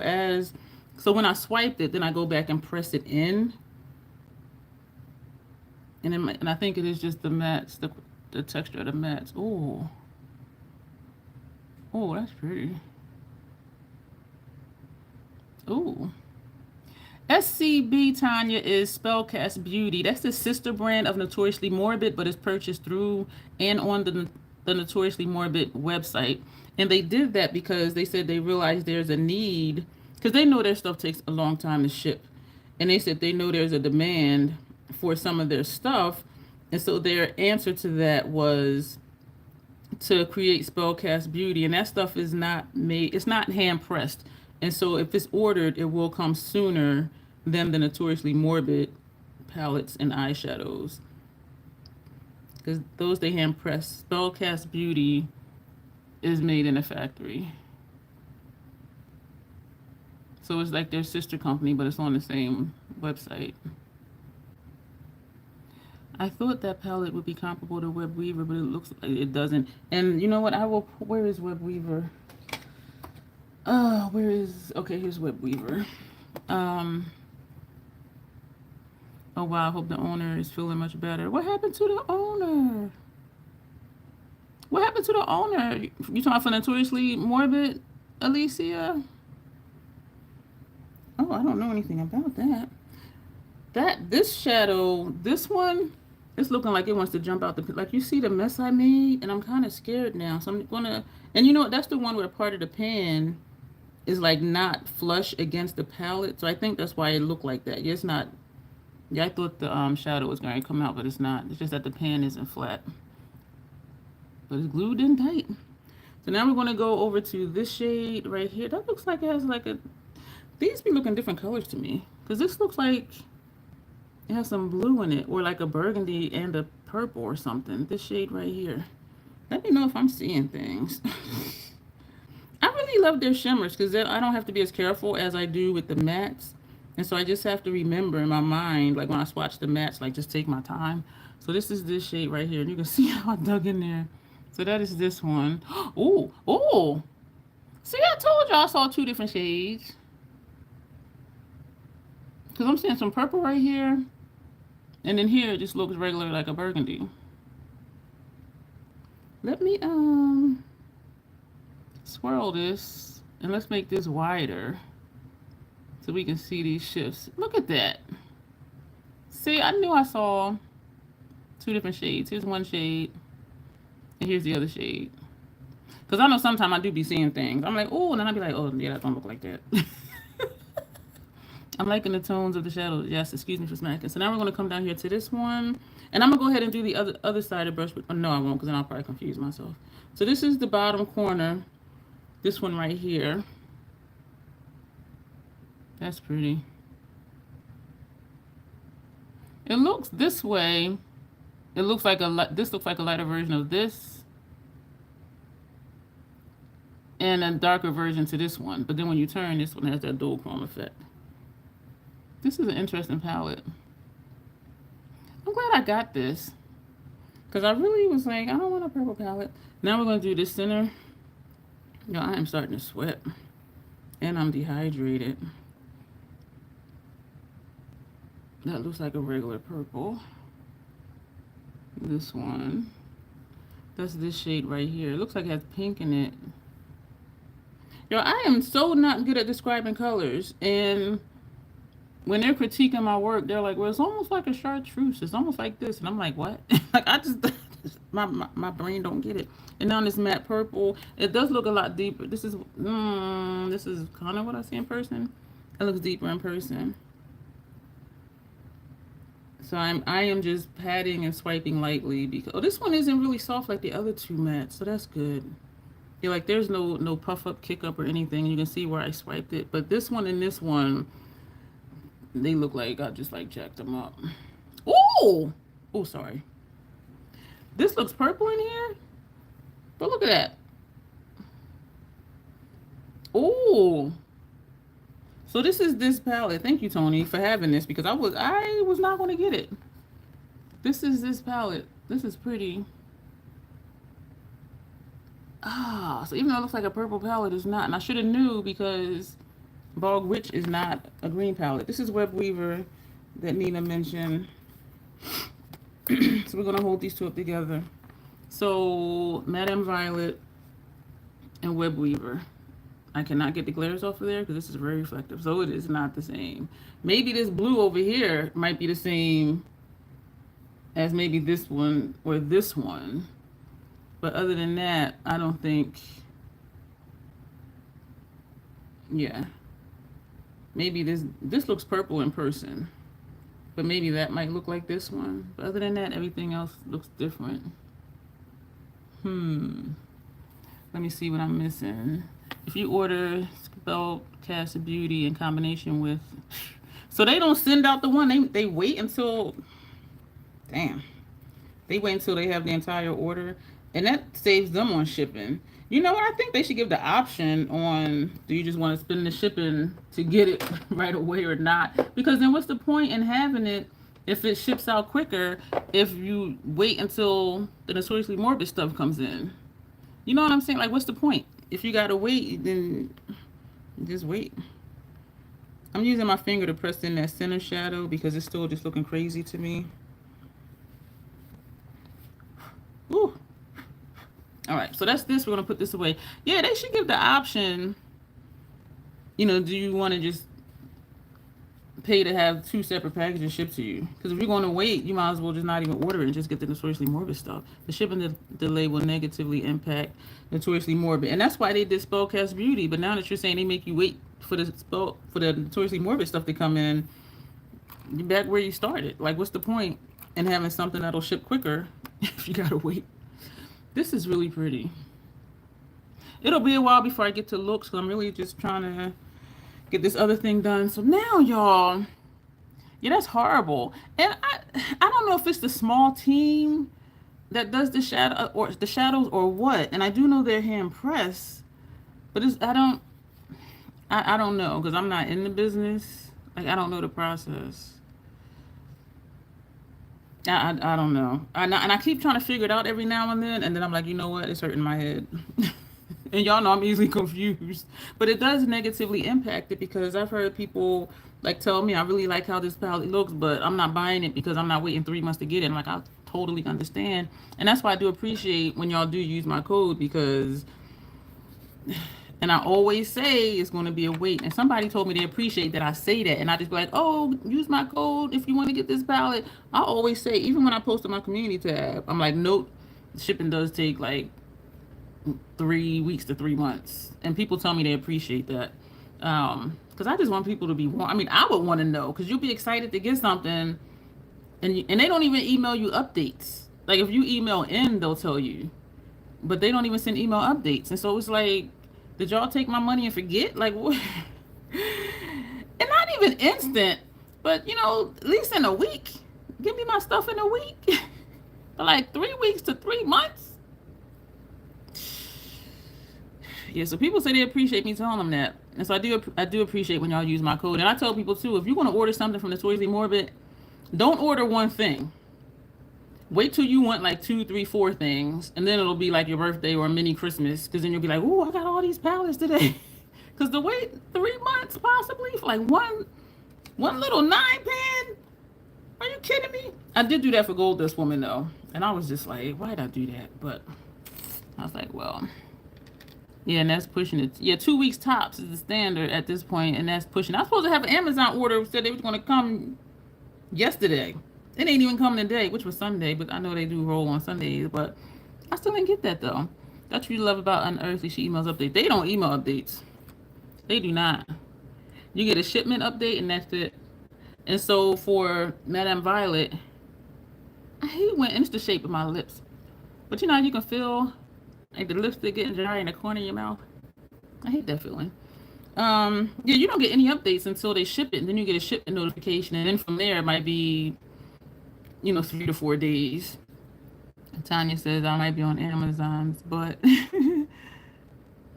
when I swiped it, then I go back and press it in. And I think it is just the mattes, the texture of the mattes. Oh. Oh, that's pretty. Oh. SCB Tanya is Spellcast Beauty. That's the sister brand of Notoriously Morbid, but it's purchased through and on the Notoriously Morbid website. And they did that because they said they realized there's a need, because they know their stuff takes a long time to ship. And they said they know there's a demand for some of their stuff. And so their answer to that was to create Spellcast Beauty. And that stuff is not made, it's not hand pressed. And so if it's ordered, it will come sooner than the Notoriously Morbid palettes and eyeshadows. Because those they hand press. Spellcast Beauty is made in a factory. So it's like their sister company, but it's on the same website. I thought that palette would be comparable to Web Weaver, but it looks like it doesn't. And you know what? Where is Web Weaver? Okay, here's Web Weaver. Oh wow, I hope the owner is feeling much better. What happened to the owner? What happened to the owner? You talking about for Notoriously Morbid, Alicia? Oh, I don't know anything about that. This shadow, this one, it's looking like it wants to jump out the, like you see the mess I made, and I'm kind of scared now. So I'm gonna, and you know what, that's the one where part of the pan is like not flush against the palette. So I think that's why it looked like that. Yeah, it's not, yeah, I thought the shadow was going to come out, but it's not. It's just that the pan isn't flat. But it's glued in tight. So now we're going to go over to this shade right here. That looks like it has like a, these be looking different colors to me. Because this looks like it has some blue in it, or like a burgundy and a purple or something. This shade right here. Let me know if I'm seeing things. I really love their shimmers because I don't have to be as careful as I do with the mattes. And so I just have to remember in my mind, like when I swatch the mattes, like just take my time. So this is this shade right here. And you can see how I dug in there. So that is this one. Oh, oh. See, I told y'all I saw two different shades. Because I'm seeing some purple right here. And then here it just looks regular like a burgundy. Let me swirl this. And let's make this wider. So we can see these shifts. Look at that. See, I knew I saw two different shades. Here's one shade. And here's the other shade. Because I know sometimes I do be seeing things. I'm like, oh, and then I'll be like, oh, yeah, that don't look like that. I'm liking the tones of the shadows. Yes, excuse me for smacking. So now we're going to come down here to this one. And I'm going to go ahead and do the other side of the brush. But, oh, no, I won't, because then I'll probably confuse myself. So this is the bottom corner. This one right here. That's pretty. It looks this way. It looks like this looks like a lighter version of this. And a darker version to this one. But then when you turn, this one has that dual chrome effect. This is an interesting palette. I'm glad I got this. Because I really was like, I don't want a purple palette. Now we're going to do this center. Yo, I am starting to sweat. And I'm dehydrated. That looks like a regular purple. This one. That's this shade right here. It looks like it has pink in it. Yo, I am so not good at describing colors. And when they're critiquing my work, they're like, well, it's almost like a chartreuse. It's almost like this. And I'm like, what? Like, I just, my brain don't get it. And now this matte purple, it does look a lot deeper. This is kind of what I see in person. It looks deeper in person. So I am just patting and swiping lightly because, oh, this one isn't really soft like the other two mattes. So that's good. Yeah, like there's no puff up, kick up or anything. You can see where I swiped it. But this one and this one, they look like I just like jacked them up. Oh, sorry. This looks purple in here, but look at that. Oh, so this is this palette. Thank you, Tony, for having this because I was not going to get it. This is this palette. This is pretty. So even though it looks like a purple palette, it's not. And I should have knew because Bog Rich is not a green palette. This is Web Weaver that Nina mentioned. So we're going to hold these two up together. So Madame Violet and Web Weaver. I cannot get the glares off of there because this is very reflective. So it is not the same. Maybe this blue over here might be the same as maybe this one or this one. But other than that, I don't think, yeah. Maybe this looks purple in person. But maybe that might look like this one. But other than that, everything else looks different. Let me see what I'm missing. If you order Spellcast Beauty in combination with, so they don't send out the one. They wait until, damn. They wait until they have the entire order. And that saves them on shipping. You know what? I think they should give the option on, do you just want to spend the shipping to get it right away or not? Because then what's the point in having it if it ships out quicker if you wait until the Notoriously Morbid stuff comes in? You know what I'm saying? Like, what's the point? If you got to wait, then just wait. I'm using my finger to press in that center shadow because it's still just looking crazy to me. Ooh. All right, so that's this. We're going to put this away. Yeah, they should give the option, you know, do you want to just pay to have 2 separate packages shipped to you? Because if you're going to wait, you might as well just not even order it and just get the Notoriously Morbid stuff. The shipping delay will negatively impact Notoriously Morbid. And that's why they did Spellcast Beauty. But now that you're saying they make you wait for the Notoriously Morbid stuff to come in, you're back where you started. Like, what's the point in having something that'll ship quicker if you got to wait? This is really pretty. It'll be a while before I get to looks because I'm really just trying to get this other thing done. So now, y'all, yeah, that's horrible. And I don't know if it's the small team that does the shadows or what. And I do know they're hand pressed, but I don't know because I'm not in the business. Like, I don't know the process. I don't know. And I keep trying to figure it out every now and then I'm like, you know what? It's hurting my head. And y'all know I'm easily confused. But it does negatively impact it because I've heard people like tell me I really like how this palette looks, but I'm not buying it because I'm not waiting 3 months to get it. And like, I totally understand. And that's why I do appreciate when y'all do use my code because, and I always say it's going to be a wait. And somebody told me they appreciate that I say that. And I just be like, oh, use my code if you want to get this palette. I always say, even when I post on my community tab, I'm like, note, shipping does take like 3 weeks to 3 months. And people tell me they appreciate that. Because I just want people to be warm. I mean, I would want to know because you'll be excited to get something and they don't even email you updates. Like if you email in, they'll tell you. But they don't even send email updates. And so it's like, did y'all take my money and forget? Like, what? And not even instant, but, you know, at least in a week. Give me my stuff in a week. But like 3 weeks to 3 months? Yeah, so people say they appreciate me telling them that. And so I do appreciate when y'all use my code. And I tell people, too, if you're going to order something from Notoriously Morbid, don't order one thing. Wait till you want like 2, 3, 4 things, and then it'll be like your birthday or a mini Christmas, because then you'll be like, oh, I got all these palettes today. Because to wait 3 months possibly for like one little 9-pan? Are you kidding me? I did do that for Gold Dust Woman though, and I was just like, why did I do that? But I was like, well, Yeah, and that's pushing it. Yeah, 2 weeks tops is the standard at this point, and that's pushing. I was supposed to have an Amazon order, said they was going to come yesterday. It ain't even coming today, which was Sunday, but I know they do roll on Sundays, but I still didn't get that though. That's what you love about Unearthly. She emails updates. They don't email updates. They do not. You get a shipment update and that's it. And so for Madame Violet, I hate when, and it's the shape of my lips. But you know how you can feel like the lipstick getting dry in the corner of your mouth? I hate that feeling. Yeah, you don't get any updates until they ship it, and then you get a shipment notification, and then from there it might be, 3 to 4 days. Tanya says I might be on Amazon's, but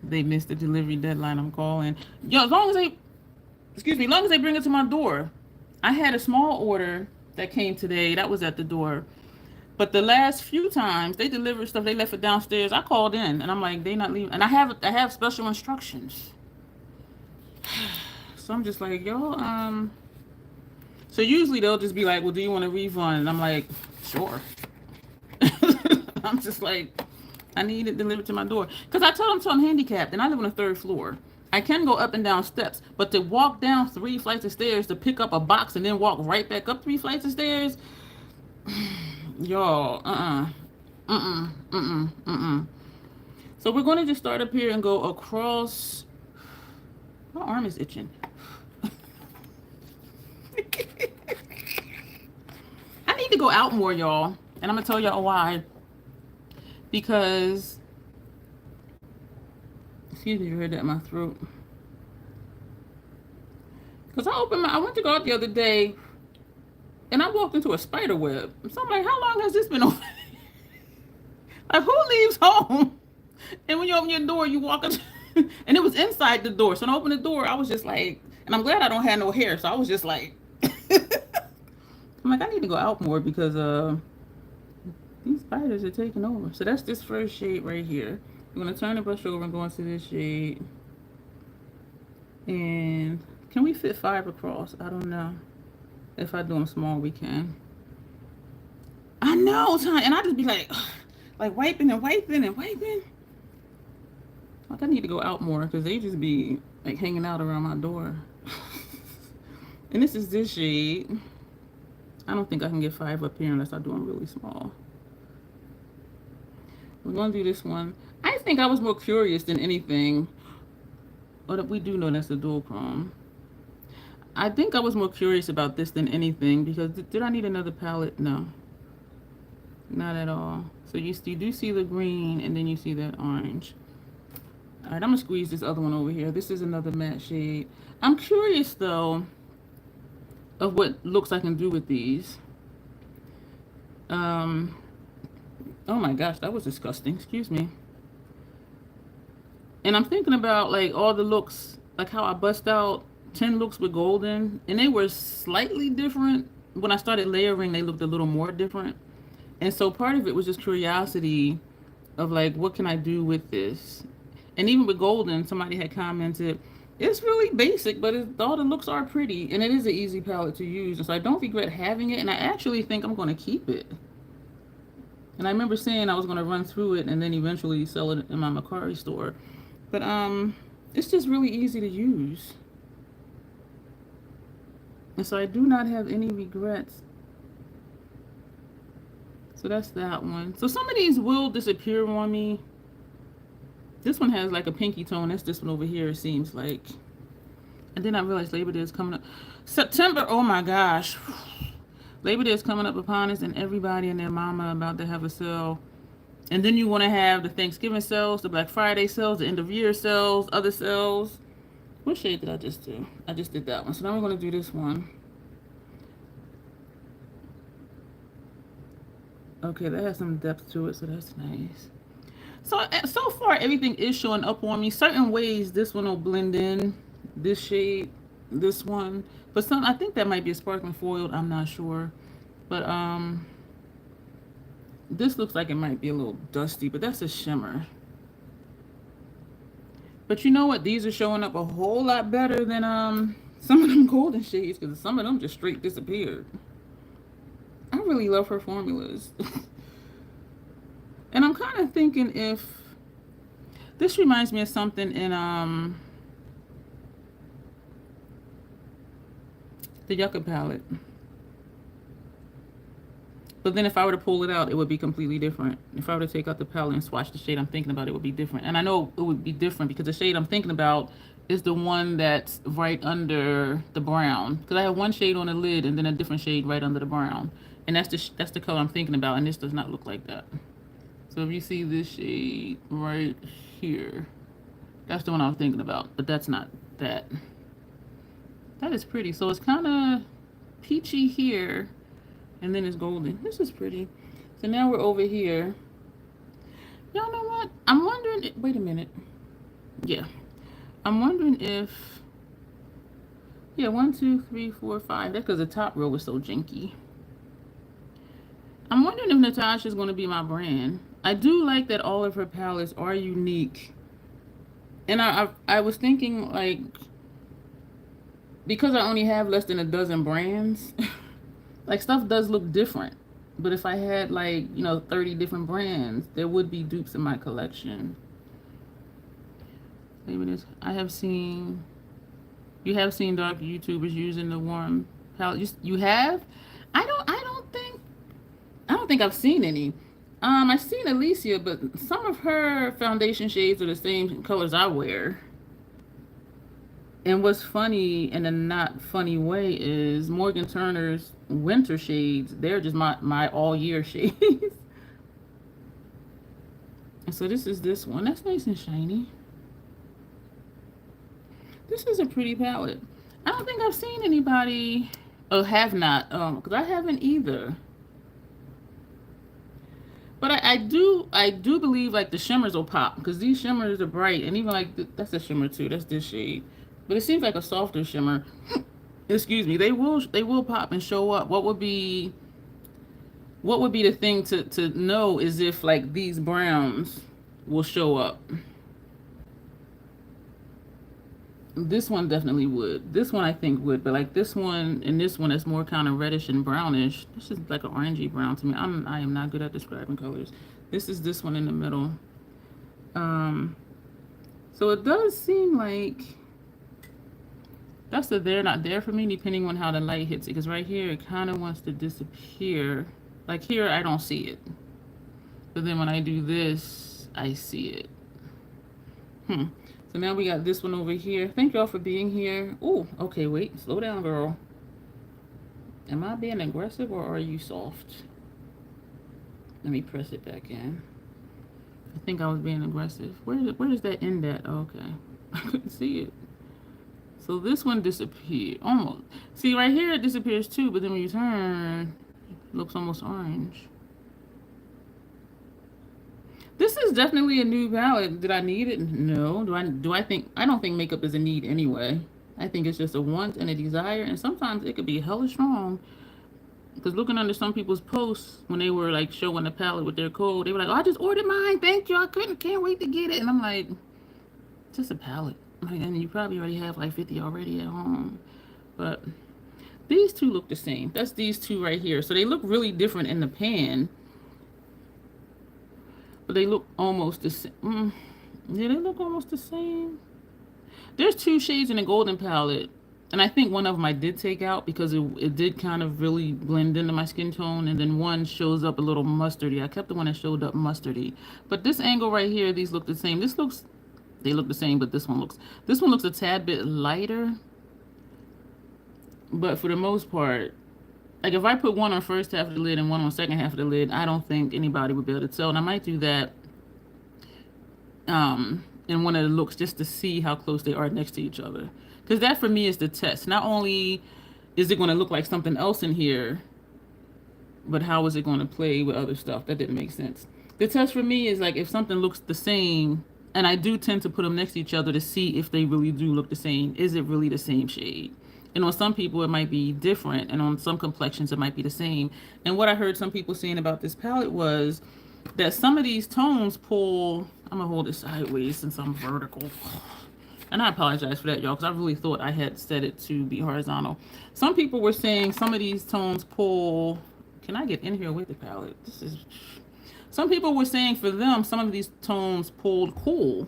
they missed the delivery deadline. I'm calling. Yo, as long as they bring it to my door. I had a small order that came today. That was at the door. But the last few times they delivered stuff, they left it downstairs. I called in and I'm like, they not leaving. And I have special instructions. So I'm just like, yo, so usually they'll just be like, well, do you want a refund? And I'm like, sure. I'm just like, I need it delivered to my door. Because I told them I'm handicapped and I live on the 3rd floor. I can go up and down steps, but to walk down 3 flights of stairs to pick up a box and then walk right back up 3 flights of stairs, y'all, So we're going to just start up here and go across. My arm is itching. I need to go out more, y'all. And I'm going to tell y'all why. Because, excuse me, you heard that in my throat. Because I went to go out the other day and I walked into a spider web. So I'm like, how long has this been open? Like, who leaves home? And when you open your door, you walk into, and it was inside the door. So when I opened the door, I was just like, and I'm glad I don't have no hair. So I was just like, I'm like, I need to go out more because these spiders are taking over. So that's this first shade right here. I'm going to turn the brush over and go into this shade. And can we fit 5 across? I don't know. If I do them small, we can. I know, Tanya. And I just be like wiping and wiping and wiping. Like, I need to go out more because they just be like hanging out around my door. And this is this shade. I don't think I can get 5 up here unless I do them really small. We're going to do this one. I think I was more curious than anything. But we do know that's a dual chrome. I think I was more curious about this than anything because did I need another palette? No. Not at all. So you do see the green and then you see that orange. All right, I'm going to squeeze this other one over here. This is another matte shade. I'm curious, though, of what looks I can do with these. Oh, my gosh, that was disgusting. Excuse me. And I'm thinking about, like, all the looks, like how I bust out 10 looks with golden. And they were slightly different. When I started layering, they looked a little more different. And so part of it was just curiosity of, like, what can I do with this? And even with golden, somebody had commented, it's really basic, but all the looks are pretty. And it is an easy palette to use. And so I don't regret having it. And I actually think I'm going to keep it. And I remember saying I was going to run through it and then eventually sell it in my Macari store. But it's just really easy to use. And so I do not have any regrets. So that's that one. So some of these will disappear on me. This one has like a pinky tone. That's this one over here, it seems like. And then I realized Labor Day is coming up. September, oh my gosh. Labor Day is coming up upon us and everybody and their mama about to have a sale. And then you want to have the Thanksgiving sales, the Black Friday sales, the end of year sales, other sales. What shade did I just do? I just did that one. So now we're going to do this one. Okay, that has some depth to it, so that's nice. So far, everything is showing up on me. Certain ways, this one will blend in. This shade, this one. But some, I think that might be a sparkling foiled. I'm not sure. But this looks like it might be a little dusty, but that's a shimmer. But you know what? These are showing up a whole lot better than some of them golden shades, because some of them just straight disappeared. I really love her formulas. And I'm kind of thinking if This reminds me of something in the Yucca palette. But then if I were to pull it out, it would be completely different. If I were to take out the palette and swatch the shade I'm thinking about, it would be different. And I know it would be different because the shade I'm thinking about is the one that's right under the brown. Because I have one shade on the lid and then a different shade right under the brown. And that's the color I'm thinking about, and this does not look like that. So if you see this shade right here, that's the one I was thinking about, but that's not that. That is pretty. So it's kind of peachy here, and then it's golden. This is pretty. So now we're over here. Y'all know what? I'm wondering, wait a minute. Yeah. I'm wondering if, yeah, 1, 2, 3, 4, 5. That's because the top row was so janky. I'm wondering if Natasha is going to be my brand. I do like that all of her palettes are unique. And I was thinking, like, because I only have less than a dozen brands, like, stuff does look different. But if I had, like, 30 different brands, there would be dupes in my collection. Maybe this, you have seen dark YouTubers using the warm palette. You have? I don't think I've seen any. I've seen Alicia, but some of her foundation shades are the same colors I wear. And what's funny in a not funny way is Morgan Turner's winter shades, they're just my all year shades. And so this is this one. That's nice and shiny. This is a pretty palette. I don't think I've seen anybody, or have not, because I haven't either. But I do believe, like, the shimmers will pop, because these shimmers are bright, and even like that's a shimmer too. That's this shade, but it seems like a softer shimmer. Excuse me. They will pop and show up. What would be the thing to know is if, like, these browns will show up. This one definitely would. This one I think would, but like this one and this one is more kind of reddish and brownish. This is like an orangey brown to me. I am not good at describing colors. This is this one in the middle. So it does seem like that's the there not there for me, depending on how the light hits it. Because right here it kind of wants to disappear. Like here I don't see it, but then when I do this, I see it. So now we got this one over here. Thank y'all for being here. Oh, okay, wait. Slow down, girl. Am I being aggressive or are you soft? Let me press it back in. I think I was being aggressive. Where does that end at? Oh, okay. I couldn't see it. So this one disappeared. Almost. See, right here it disappears too, but then when you turn, it looks almost orange. This is definitely a new palette. Did I need it? No. I don't think makeup is a need anyway. I think it's just a want and a desire, and sometimes it could be hella strong. Because looking under some people's posts when they were like showing the palette with their code, they were like, "Oh, I just ordered mine. Thank you. Can't wait to get it." And I'm like, it's just a palette. Like, and you probably already have like 50 already at home. But these two look the same. That's these two right here. So they look really different in the pan. But they look almost the same. Yeah, they look almost the same. There's two shades in the golden palette. And I think one of them I did take out because it did kind of really blend into my skin tone. And then one shows up a little mustardy. I kept the one that showed up mustardy. But this angle right here, these look the same. They look the same, but this one looks a tad bit lighter. But for the most part, like if I put one on first half of the lid and one on second half of the lid, I don't think anybody would be able to tell. And I might do that in one of the looks just to see how close they are next to each other. Because that for me is the test. Not only is it going to look like something else in here, but how is it going to play with other stuff? That didn't make sense. The test for me is like if something looks the same, and I do tend to put them next to each other to see if they really do look the same. Is it really the same shade? And on some people it might be different, and on some complexions it might be the same. And what I heard some people saying about this palette was that some of these tones pull, I'm gonna hold it sideways since I'm vertical. And I apologize for that, y'all, because I really thought I had set it to be horizontal. Some people were saying some of these tones pull, can I get in here with the palette? Some people were saying for them, some of these tones pulled cool.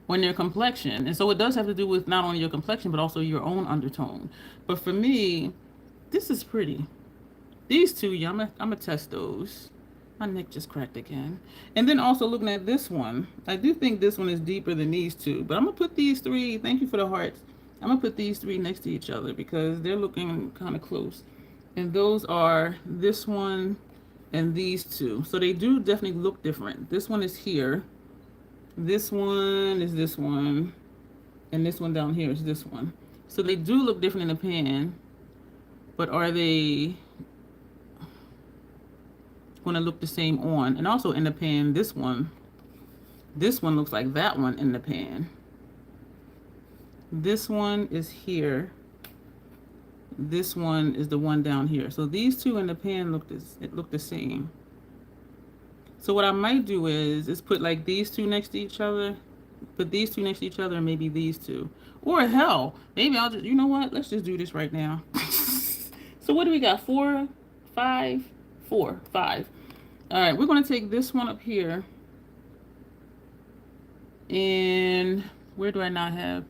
on their complexion. And so it does have to do with not only your complexion, but also your own undertone. But for me, this is pretty. These two, yeah, I'm gonna test those. My neck just cracked again. And then also looking at this one, I do think this one is deeper than these two. But I'm gonna put these three, thank you for the hearts. I'm gonna put these three next to each other because they're looking kind of close. And those are this one and these two. So they do definitely look different. This one is here. This one is this one. And this one down here is this one. So they do look different in the pan. But are they going to look the same on? And also in the pan, this one looks like that one in the pan. This one is here. This one is the one down here. So these two in the pan look the same. So what I might do is put like these two next to each other, put these two next to each other, and maybe these two. Or hell, maybe I'll just, you know what? Let's just do this right now. So what do we got? 4, 5, 4, 5. All right, we're going to take this one up here. And where do I not have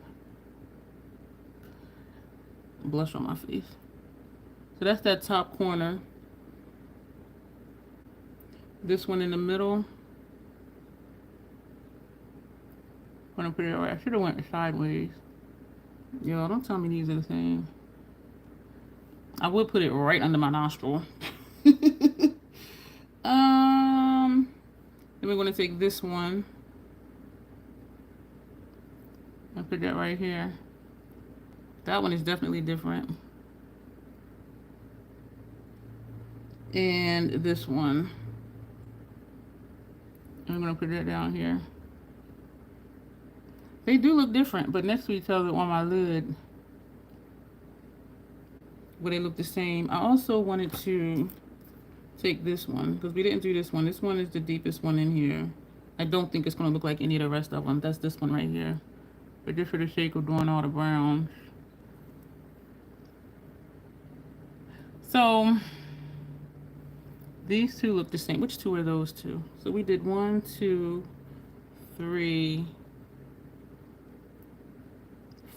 blush on my face? So that's that top corner. This one in the middle. I'm going to put it right. I should have went sideways. Yo, don't tell me these are the same. I would put it right under my nostril. Then we're going to take this one and put that right here. That one is definitely different. And this one. I'm going to put that down here. They do look different, but next to each other on my lid, where they look the same. I also wanted to take this one, because we didn't do this one. This one is the deepest one in here. I don't think it's going to look like any of the rest of them. That's this one right here. But just for the sake of doing all the browns. So these two look the same. Which two are those two? So we did 1, 2, 3,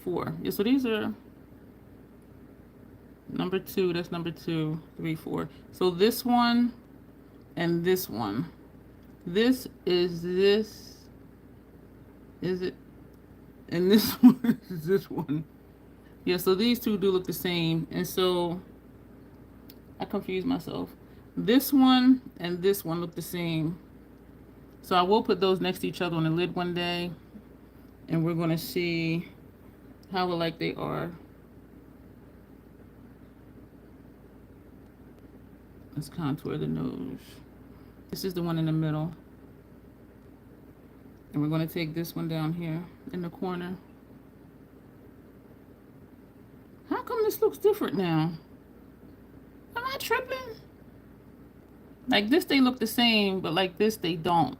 4. Yeah, so these are number 2. That's number 2, 3, 4. So this one and this one. This is this. Is it? And this one is this one. Yeah, so these two do look the same. And so I confused myself. This one and this one look the same. So I will put those next to each other on the lid one day. And we're going to see how alike they are. Let's contour the nose. This is the one in the middle. And we're going to take this one down here in the corner. How come this looks different now? Am I tripping? Like this, they look the same, but like this, they don't.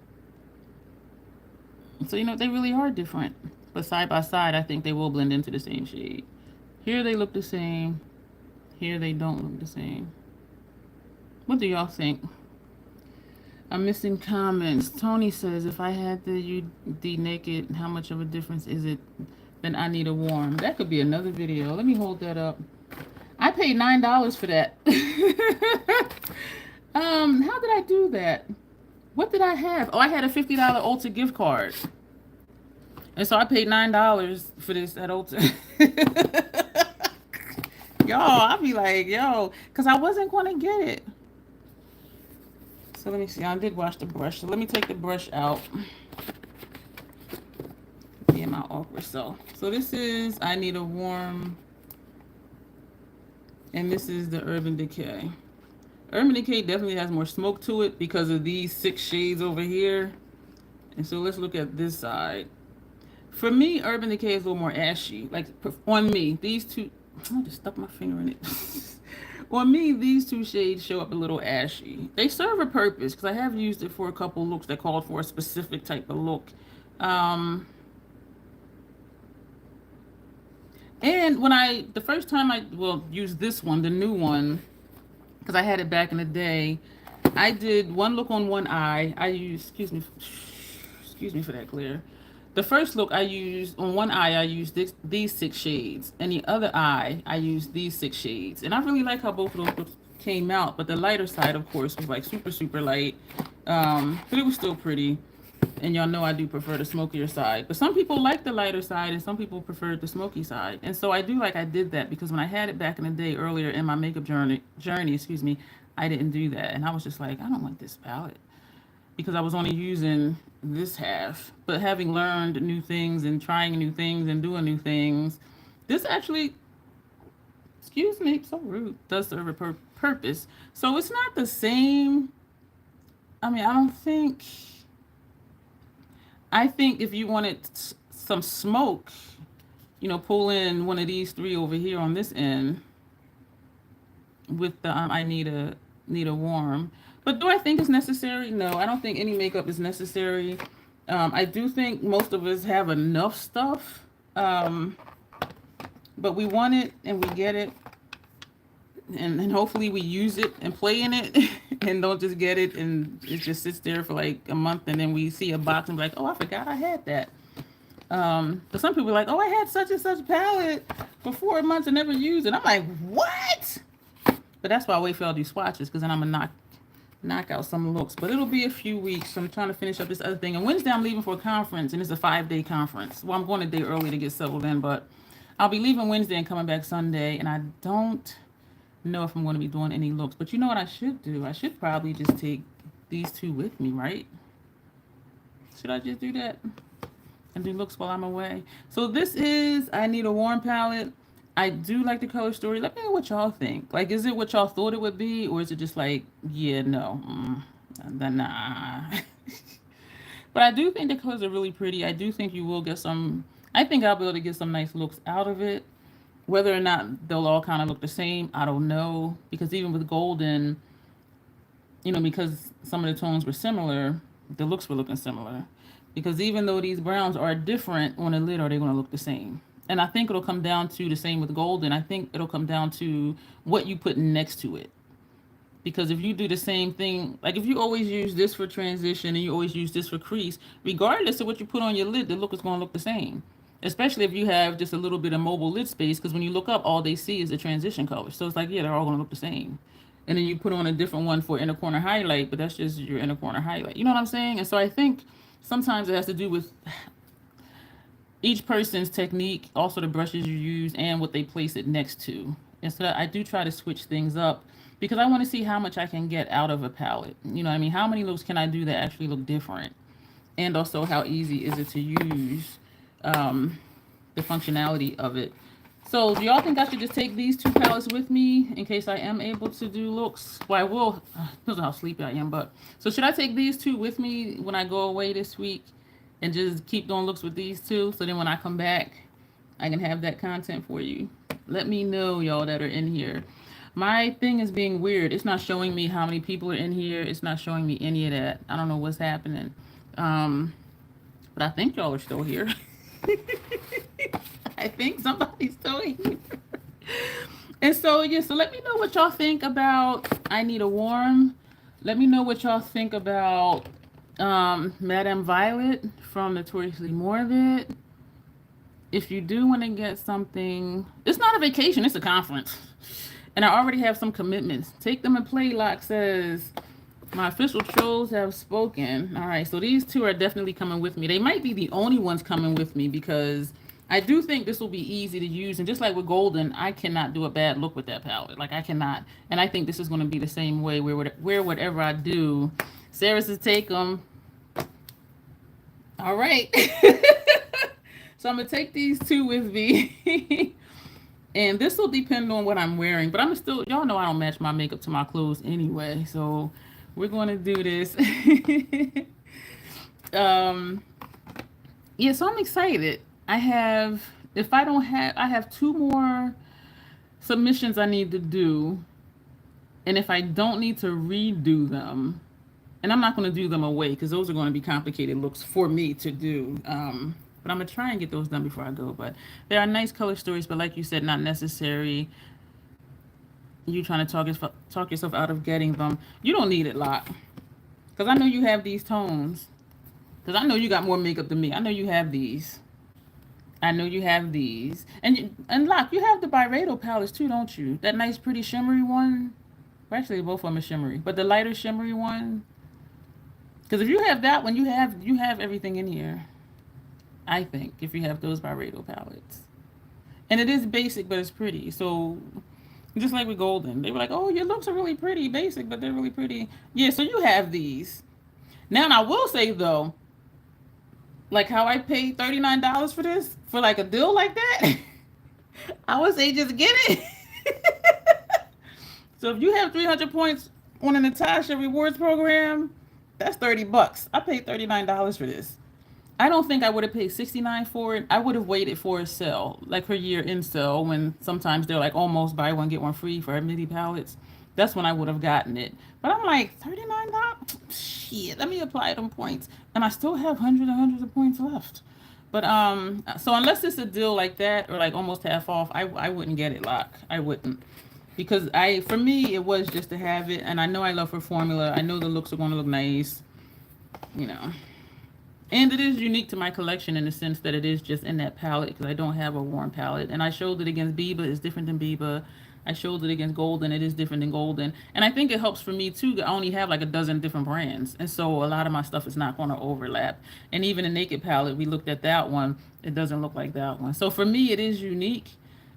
So, you know, they really are different. But side by side, I think they will blend into the same shade. Here they look the same. Here they don't look the same. What do y'all think? I'm missing comments. Tony says, if I had the UD naked, how much of a difference is it than I need a warm? That could be another video. Let me hold that up. I paid $9 for that. How did I do that? What did I have? Oh, I had a $50 Ulta gift card. And so I paid $9 for this at Ulta. Y'all, I'll be like, yo, because I wasn't going to get it. So let me see. I did wash the brush. So let me take the brush out. Be my awkward self. So this is I Need a Warm. And this is the Urban Decay. Urban Decay definitely has more smoke to it because of these 6 shades over here. And so let's look at this side. For me, Urban Decay is a little more ashy. Like on me, these two, I just stuck my finger in it. On me, these 2 shades show up a little ashy. They serve a purpose because I have used it for a couple looks that called for a specific type of look. And when the first time I used this one, the new one, because I had it back in the day, I did one look on one eye. I used, excuse me for that glare. The first look I used on one eye, I used these 6 shades, and the other eye, I used these 6 shades. And I really like how both of those looks came out. But the lighter side, of course, was like super, super light. But it was still pretty. And y'all know I do prefer the smokier side. But some people like the lighter side, and some people prefer the smoky side. And so I do like I did that because when I had it back in the day earlier in my makeup journey, excuse me, I didn't do that. And I was just like, I don't want this palette because I was only using this half. But having learned new things and trying new things and doing new things, this actually, excuse me, so rude, does serve a purpose. So it's not the same. I mean, I think if you wanted some smoke, pull in one of these three over here on this end with the I need a warm. But do I think it's necessary? No, I don't think any makeup is necessary. I do think most of us have enough stuff, but we want it and we get it, and hopefully we use it and play in it and don't just get it and it just sits there for like a month and then we see a box and be like, oh, I forgot I had that. But some people are like, oh, I had such and such palette for 4 months and never used it. I'm like, what? But that's why I wait for y'all to do swatches, because then I'm gonna knock out some looks. But it'll be a few weeks. So I'm trying to finish up this other thing. And Wednesday I'm leaving for a conference, and it's a 5-day conference. Well, I'm going a day early to get settled in, but I'll be leaving Wednesday and coming back Sunday. And I don't know if I'm going to be doing any looks. But you know what I should do? I should probably just take these two with me, right? Should I just do that and do looks while I'm away? So this is I Need a Warm palette. I do like the color story. Let me know what y'all think. Like, is it what y'all thought it would be? Or is it just like, yeah, no, nah. But I do think the colors are really pretty. I do think you will get some, I think I'll be able to get some nice looks out of it. Whether or not they'll all kind of look the same, I don't know. Because even with golden, because some of the tones were similar, the looks were looking similar. Because even though these browns are different on the lid, are they going to look the same? And I think it'll come down to the same with golden. I think it'll come down to what you put next to it. Because if you do the same thing, like if you always use this for transition and you always use this for crease, regardless of what you put on your lid, the look is going to look the same. Especially if you have just a little bit of mobile lid space, because when you look up, all they see is the transition color. So it's like, yeah, they're all going to look the same. And then you put on a different one for inner corner highlight, but that's just your inner corner highlight. You know what I'm saying? And so I think sometimes it has to do with each person's technique, also the brushes you use, and what they place it next to. And so I do try to switch things up because I want to see how much I can get out of a palette. You know what I mean? How many looks can I do that actually look different? And also how easy is it to use, the functionality of it. So do y'all think I should just take these two palettes with me in case I am able to do looks? Well, I will. Depends on how sleepy I am. But so should I take these two with me when I go away this week? And just keep doing looks with these two, so then when I come back, I can have that content for you. Let me know, y'all that are in here. My thing is being weird. It's not showing me how many people are in here. It's not showing me any of that. I don't know what's happening. But I think y'all are still here. I think somebody's still here. And so, yeah, so let me know what y'all think about I Need a Warm. Let me know what y'all think about Madame Violet from Notoriously Morbid. If you do want to get something, it's not a vacation, it's a conference. And I already have some commitments. Take them and play, Lock says. My official trolls have spoken. All right, so these two are definitely coming with me. They might be the only ones coming with me because I do think this will be easy to use. And just like with golden, I cannot do a bad look with that palette. Like I cannot. And I think this is going to be the same way where whatever I do, Sarah says take them. All right. So I'm going to take these two with me. And this will depend on what I'm wearing. But I'm still, y'all know I don't match my makeup to my clothes anyway. So we're going to do this. Yeah, so I'm excited. I have 2 more submissions I need to do. And if I don't need to redo them, and I'm not going to do them away because those are going to be complicated looks for me to do. But I'm going to try and get those done before I go. But there are nice color stories, but like you said, not necessary. You trying to talk yourself out of getting them. You don't need it, Lot. Because I know you have these tones. Because I know you got more makeup than me. I know you have these. I know you have these. And Locke, you have the Byredo palettes too, don't you? That nice, pretty shimmery one. Well, actually, both of them are shimmery, but the lighter shimmery one. Because if you have that one, you have everything in here. I think if you have those Byredo palettes, and it is basic, but it's pretty. So just like with Golden, they were like, "Oh, your looks are really pretty, basic, but they're really pretty." Yeah. So you have these. Now, I will say though, like how I paid $39 for this for like a deal like that. I would say just get it. So if you have 300 points on a Natasha rewards program, that's $30. I paid $39 for this. I don't think I would have paid 69 for it. I would have waited for a sale, like her year in sale, when sometimes they're like almost buy one get one free for MIDI palettes. That's when I would have gotten it. But I'm like, $39? Shit, let me apply them points. And I still have hundreds and hundreds of points left. But so unless it's a deal like that or like almost half off, I wouldn't get it, Lock. I wouldn't. Because for me it was just to have it, and I know I love her formula. I know the looks are gonna look nice, you know. And it is unique to my collection in the sense that it is just in that palette because I don't have a warm palette. And I showed it against Biba. It's different than Biba. I showed it against Golden. It is different than Golden. And I think it helps for me too. I only have like a dozen different brands. And so a lot of my stuff is not going to overlap. And even the Naked palette, we looked at that one. It doesn't look like that one. So for me, it is unique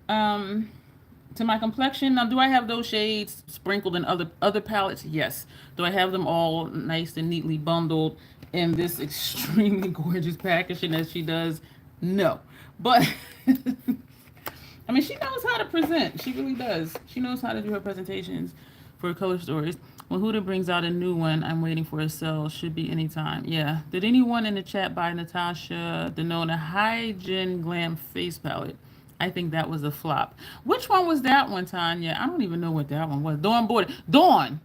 to my complexion. Now, do I have those shades sprinkled in other palettes? Yes. Do I have them all nice and neatly bundled in this extremely gorgeous packaging as she does? No. But I mean, she knows how to present. She really does. She knows how to do her presentations for color stories. When Huda brings out a new one, I'm waiting for a sale. Should be anytime. Yeah. Did anyone in the chat buy Natasha Denona Hygiene Glam Face Palette? I think that was a flop. Which one was that one, Tanya? I don't even know what that one was. Dawn bought it. Dawn!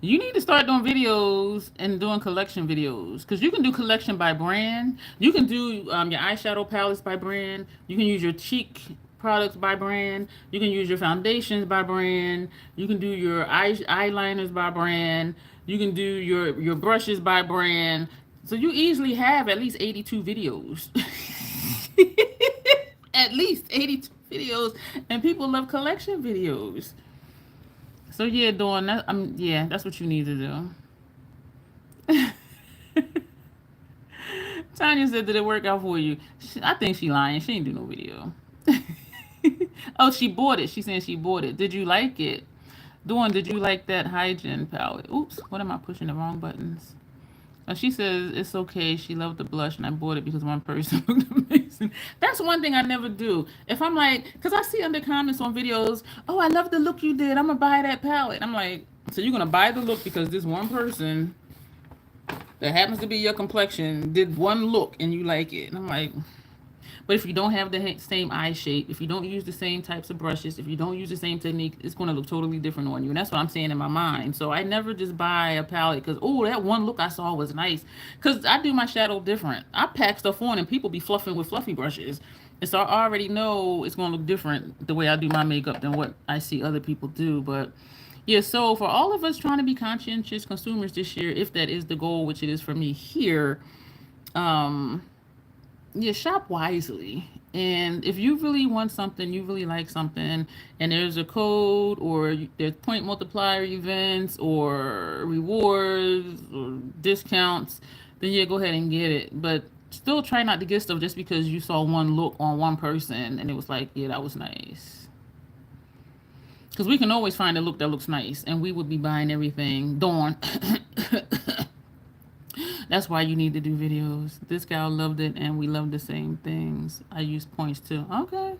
You need to start doing videos and doing collection videos, because you can do collection by brand. You can do your eyeshadow palettes by brand. You can use your cheek products by brand. You can use your foundations by brand. You can do your eyeliners by brand. You can do your brushes by brand. So you easily have at least 82 videos. At least 82 videos. And people love collection videos. So yeah, Dawn, yeah, that's what you need to do. Tanya said, did it work out for you? I think she lying. She ain't do no video. Oh, she bought it. She saying she bought it. Did you like it? Dawn, did you like that hygiene palette? Oops, what am I pushing the wrong buttons? She says it's okay. She loved the blush, and I bought it because one person looked amazing. That's one thing I never do. If I'm like, because I see under comments on videos, oh, I love the look you did. I'm going to buy that palette. I'm like, so you're going to buy the look because this one person that happens to be your complexion did one look and you like it. And I'm like, but if you don't have the same eye shape, if you don't use the same types of brushes, if you don't use the same technique, it's going to look totally different on you. And that's what I'm saying in my mind. So I never just buy a palette because, oh, that one look I saw was nice. Because I do my shadow different. I pack stuff on and people be fluffing with fluffy brushes. And so I already know it's going to look different the way I do my makeup than what I see other people do. But yeah, so for all of us trying to be conscientious consumers this year, if that is the goal, which it is for me here, yeah, shop wisely. And if you really want something, you really like something, and there's a code or there's point multiplier events or rewards or discounts, then yeah, go ahead and get it. But still try not to get stuff just because you saw one look on one person and it was like, yeah, that was nice. Because we can always find a look that looks nice, and we would be buying everything. Dawn. That's why you need to do videos. This gal loved it, and we love the same things. I use points too. Okay.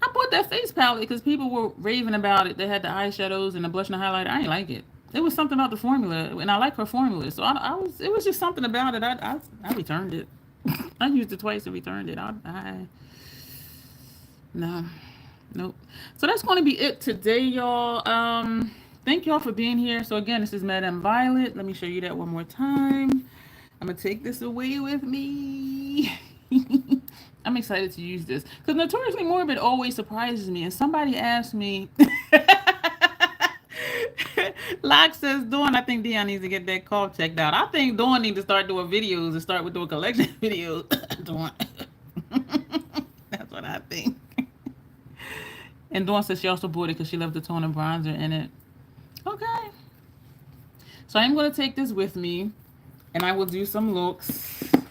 I bought that face palette because people were raving about it. They had the eyeshadows and the blush and the highlighter. I ain't like it. It was something about the formula, and I like her formula. So it was just something about it. I returned it. I used it twice and returned it. No. Nope. So that's going to be it today, y'all. Thank y'all for being here. So again, this is Madame Violet. Let me show you that one more time. I'm going to take this away with me. I'm excited to use this. Because Notoriously Morbid always surprises me. And somebody asked me, Locke says, Dawn, I think Dion needs to get that cough checked out. I think Dawn needs to start doing videos and start with doing collection videos. Dawn. That's what I think. And Dawn says she also bought it because she loved the tone and bronzer in it. Okay. So I'm going to take this with me, and I will do some looks. I'm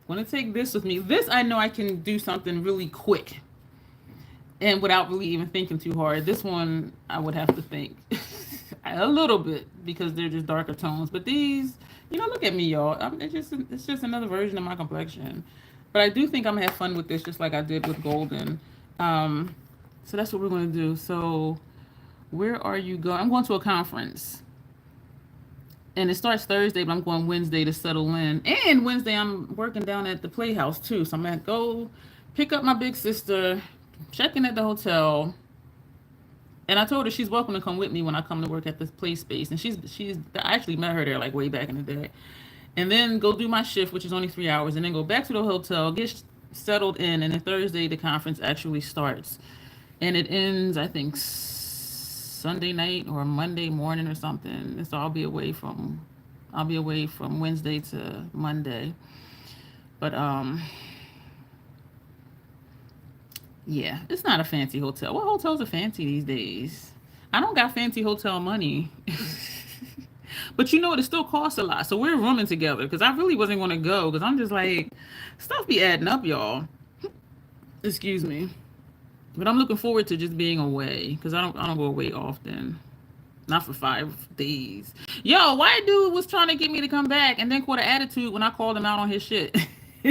going to take this with me. This, I know I can do something really quick and without really even thinking too hard. This one, I would have to think a little bit because they're just darker tones. But these, you know, look at me, y'all. It's just another version of my complexion. But I do think I'm going to have fun with this just like I did with Golden. So that's what we're going to do. So where are you going? I'm going to a conference. And it starts Thursday, but I'm going Wednesday to settle in. And Wednesday, I'm working down at the Playhouse, too. So I'm going to go pick up my big sister, check in at the hotel. And I told her she's welcome to come with me when I come to work at this play space. And I actually met her there like way back in the day. And then go do my shift, which is only 3 hours. And then go back to the hotel, get settled in. And then Thursday, the conference actually starts. And it ends, I think, Sunday night or Monday morning or something. So I'll be away from Wednesday to Monday. But yeah, it's not a fancy hotel. What hotels are fancy these days? I don't got fancy hotel money. But you know what? It still costs a lot. So we're rooming together because I really wasn't going to go because I'm just like, stuff be adding up, y'all. Excuse me. But I'm looking forward to just being away because I don't go away often. Not for 5 days. Yo, white dude was trying to get me to come back and then caught an attitude when I called him out on his shit. I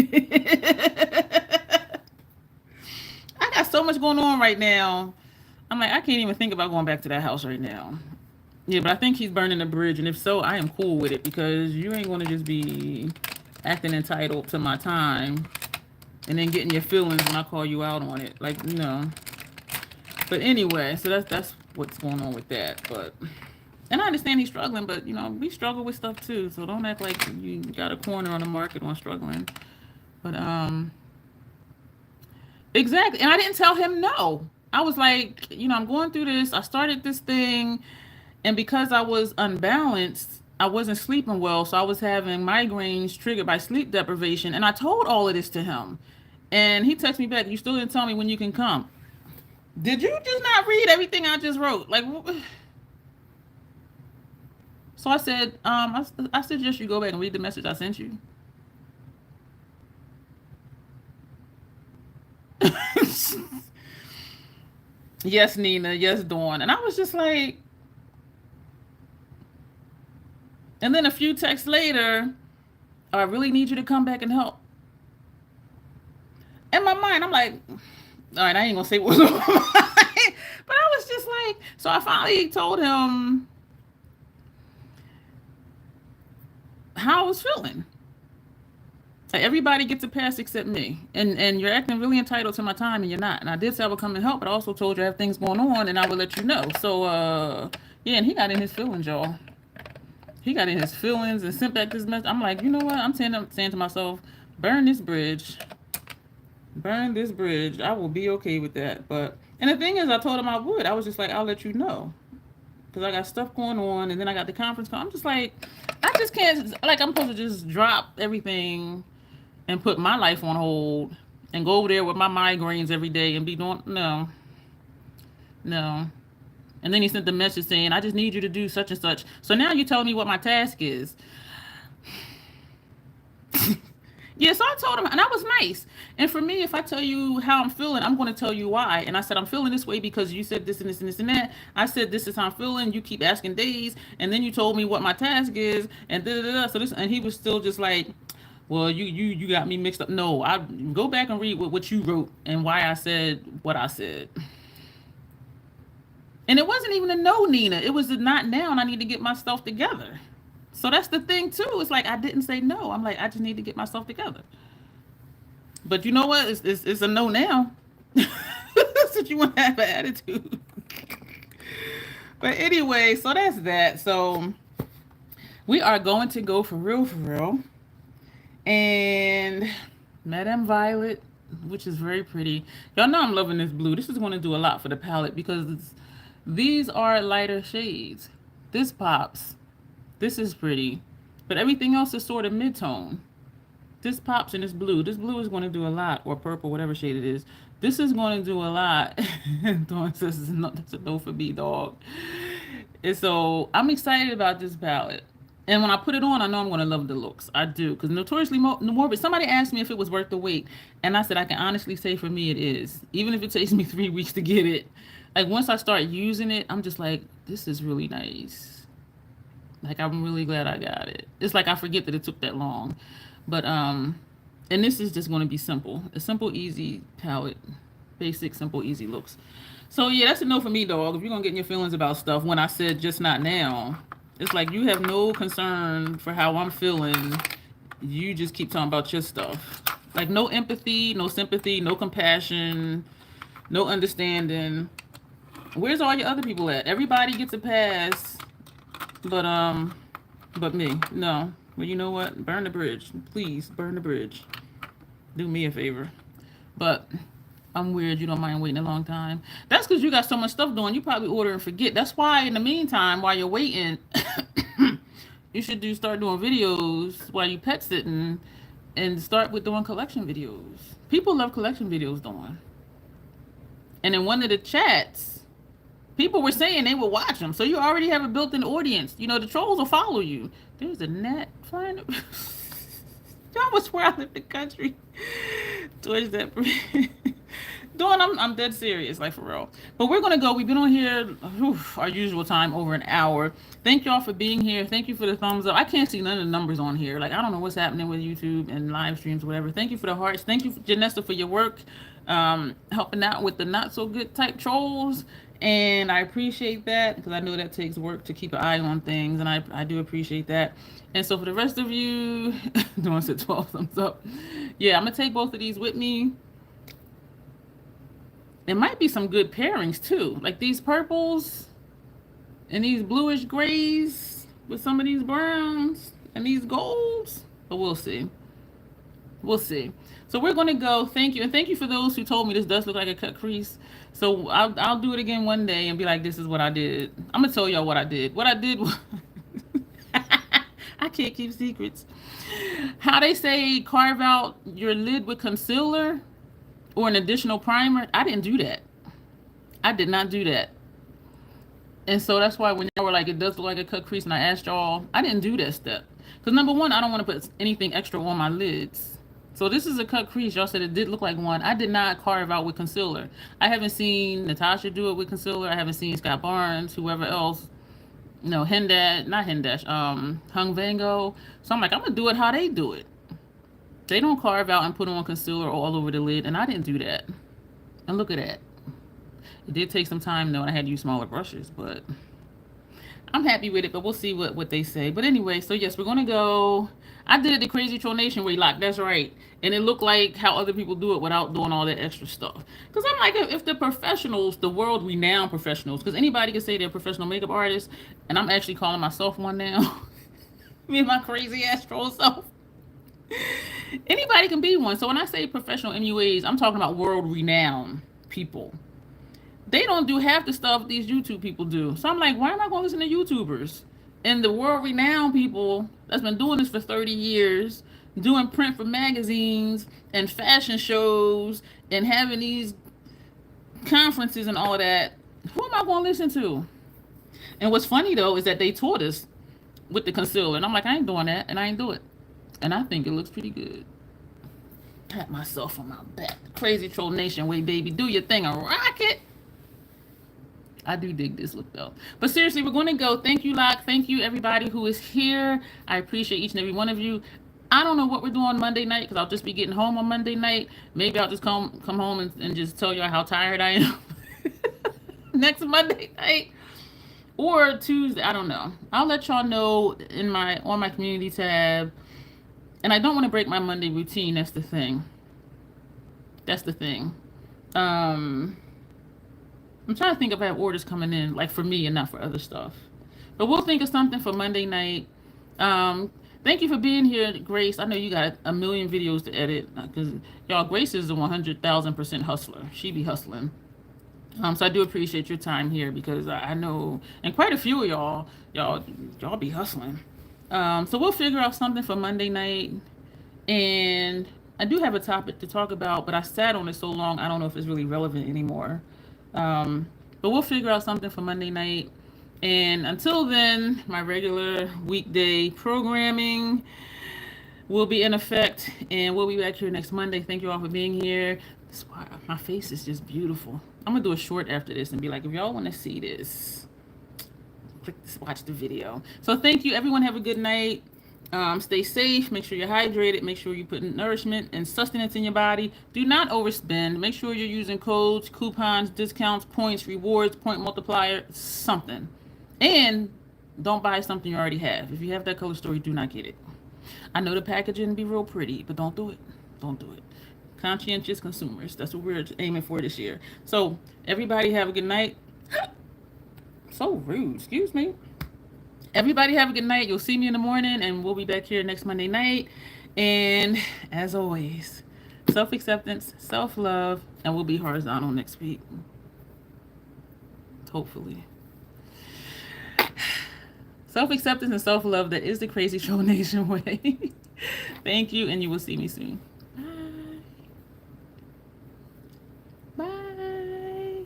got so much going on right now. I'm like, I can't even think about going back to that house right now. Yeah, but I think he's burning the bridge. And if so, I am cool with it because you ain't going to just be acting entitled to my time and then getting your feelings when I call you out on it. Like, no. But anyway, so that's what's going on with that. But, and I understand he's struggling, but, you know, we struggle with stuff too. So don't act like you got a corner on the market on struggling. But, exactly. And I didn't tell him no. I was like, you know, I'm going through this. I started this thing. And because I was unbalanced, I wasn't sleeping well. So I was having migraines triggered by sleep deprivation. And I told all of this to him. And he texted me back, you still didn't tell me when you can come. Did you just not read everything I just wrote? Like, so I said, I suggest you go back and read the message I sent you. Yes, Nina. Yes, Dawn. And I was just like, and then a few texts later, I really need you to come back and help. In my mind, I'm like, all right, I ain't gonna say what was on my mind. But I was just like, so I finally told him how I was feeling. Like, everybody gets a pass except me. And you're acting really entitled to my time and you're not. And I did say I would come and help, but I also told you I have things going on and I would let you know. So yeah, and he got in his feelings, y'all. He got in his feelings and sent back this message. I'm like, you know what? I'm saying to myself, burn this bridge. Burn this bridge. I will be okay with that. But, and the thing is, I told him I would. I was just like, I'll let you know. Because I got stuff going on. And then I got the conference call. I'm just like, I just can't, like, I'm supposed to just drop everything and put my life on hold and go over there with my migraines every day and be doing, no. And then he sent the message saying, I just need you to do such and such. So now you're telling me what my task is. Yeah, so I told him, and that was nice. And for me, if I tell you how I'm feeling, I'm going to tell you why. And I said, I'm feeling this way because you said this and this and this and that. I said, this is how I'm feeling. You keep asking days. And then you told me what my task is. And da-da-da. So this, and he was still just like, well, you got me mixed up. No, I go back and read what you wrote and why I said what I said. And it wasn't even a no, Nina. It was a not now, and I need to get myself together. So that's the thing, too. It's like, I didn't say no. I'm like, I just need to get myself together. But you know what? It's a no now. So you want to have an attitude. But anyway, so that's that. So we are going to go for real. And Madame Violet, which is very pretty. Y'all know I'm loving this blue. This is going to do a lot for the palette because these are lighter shades. this pops. This is pretty. But everything else is sort of mid-tone. This pops and it's blue. This blue is going to do a lot, or purple, whatever shade it is. This is going to do a lot. Dawn says that's a no for me, dog. And so I'm excited about this palette. And when I put it on, I know I'm going to love the looks. I do. Because Notoriously Morbid, somebody asked me if it was worth the wait. And I said, I can honestly say for me it is. Even if it takes me 3 weeks to get it. Like, once I start using it, I'm just like, this is really nice. Like, I'm really glad I got it. It's like I forget that it took that long. But, and this is just going to be simple. A simple, easy palette. Basic, simple, easy looks. So, yeah, that's a no for me, dog. If you're going to get in your feelings about stuff when I said just not now, it's like you have no concern for how I'm feeling. You just keep talking about your stuff. Like, no empathy, no sympathy, no compassion, no understanding. Where's all your other people at? Everybody gets a pass, but me, no. Well, you know what? Burn the bridge. Please, burn the bridge. Do me a favor. But I'm weird. You don't mind waiting a long time. That's because you got so much stuff doing. You probably order and forget. That's why, in the meantime, while you're waiting, you should start doing videos while you pet sitting and start with doing collection videos. People love collection videos, Dawn. And in one of the chats, people were saying they would watch them. So you already have a built-in audience. You know, the trolls will follow you. There's a gnat flying. Y'all was where I live in the country. Towards that. Dawn, I'm dead serious, like for real. But we're gonna go. We've been on here our usual time, over an hour. Thank y'all for being here. Thank you for the thumbs up. I can't see none of the numbers on here. Like, I don't know what's happening with YouTube and live streams, whatever. Thank you for the hearts. Thank you, Janessa, for your work, helping out with the not so good type trolls. And I appreciate that, because I know that takes work to keep an eye on things, and I do appreciate that. And so for the rest of you, Dawn said 12 thumbs up. Yeah, I'm gonna take both of these with me. It might be some good pairings too, like these purples and these bluish grays with some of these browns and these golds, but we'll see. We'll see. So we're going to go. Thank you. And thank you for those who told me this does look like a cut crease. So I'll do it again one day and be like, this is what I did. I'm going to tell y'all what I did. What I did was, I can't keep secrets. How they say carve out your lid with concealer or an additional primer. I didn't do that. I did not do that. And so that's why when y'all were like, it does look like a cut crease, and I asked y'all, I didn't do that step. Because number one, I don't want to put anything extra on my lids. So this is a cut crease. Y'all said it did look like one. I did not carve out with concealer. I haven't seen Natasha do it with concealer. I haven't seen Scott Barnes, whoever else. No, Hung Vango. So I'm like, I'm going to do it how they do it. They don't carve out and put on concealer all over the lid, and I didn't do that. And look at that. It did take some time, though, and I had to use smaller brushes, but I'm happy with it, but we'll see what they say. But anyway, so yes, we're going to go. I did it the Crazy Troll Nation way, like, that's right. And it looked like how other people do it without doing all that extra stuff. Because I'm like, if the professionals, the world-renowned professionals, because anybody can say they're a professional makeup artist, and I'm actually calling myself one now. Me and my crazy-ass troll self. Anybody can be one. So when I say professional MUAs, I'm talking about world-renowned people. They don't do half the stuff these YouTube people do. So I'm like, why am I going to listen to YouTubers? And the world-renowned people that's been doing this for 30 years, doing print for magazines and fashion shows and having these conferences and all of that, who am I going to listen to? And what's funny, though, is that they taught us with the concealer. And I'm like, I ain't doing that, and I ain't do it. And I think it looks pretty good. Pat myself on my back. Crazy Troll Nation way, baby. Do your thing and rock it. I do dig this look, though. But seriously, we're going to go. Thank you, Locke. Thank you, everybody who is here. I appreciate each and every one of you. I don't know what we're doing Monday night, because I'll just be getting home on Monday night. Maybe I'll just come home and just tell y'all how tired I am next Monday night. Or Tuesday. I don't know. I'll let y'all know on my community tab. And I don't want to break my Monday routine. That's the thing. That's the thing. I'm trying to think if I have orders coming in, like for me and not for other stuff. But we'll think of something for Monday night. Thank you for being here, Grace. I know you got a million videos to edit, because y'all, Grace is a 100,000% hustler. She be hustling. So I do appreciate your time here, because I know, and quite a few of y'all y'all be hustling. So we'll figure out something for Monday night. And I do have a topic to talk about, but I sat on it so long, I don't know if it's really relevant anymore. But we'll figure out something for Monday night. And until then, my regular weekday programming will be in effect, and we'll be back here next Monday. Thank you all for being here. My face is just beautiful. I'm gonna do a short after this and be like, if y'all want to see this, watch the video. So thank you, everyone. Have a good night. Stay safe. Make sure you're hydrated. Make sure you put nourishment and sustenance in your body. Do not overspend. Make sure you're using codes, coupons, discounts, points, rewards, point multiplier, something. And don't buy something you already have. If you have that color story, do not get it. I know the packaging be real pretty, but don't do it. Don't do it. Conscientious consumers. That's what we're aiming for this year. So everybody have a good night. So rude. Excuse me. Everybody have a good night. You'll see me in the morning, and we'll be back here next Monday night. And as always, self-acceptance, self-love, and we'll be horizontal next week. Hopefully. Self-acceptance and self-love, that is the Crazy Troll Nation way. Thank you, and you will see me soon. Bye. Bye.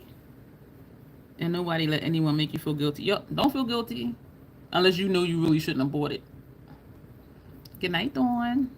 And nobody let anyone make you feel guilty. Yo, don't feel guilty. Unless you know you really shouldn't have bought it. Good night, Dawn.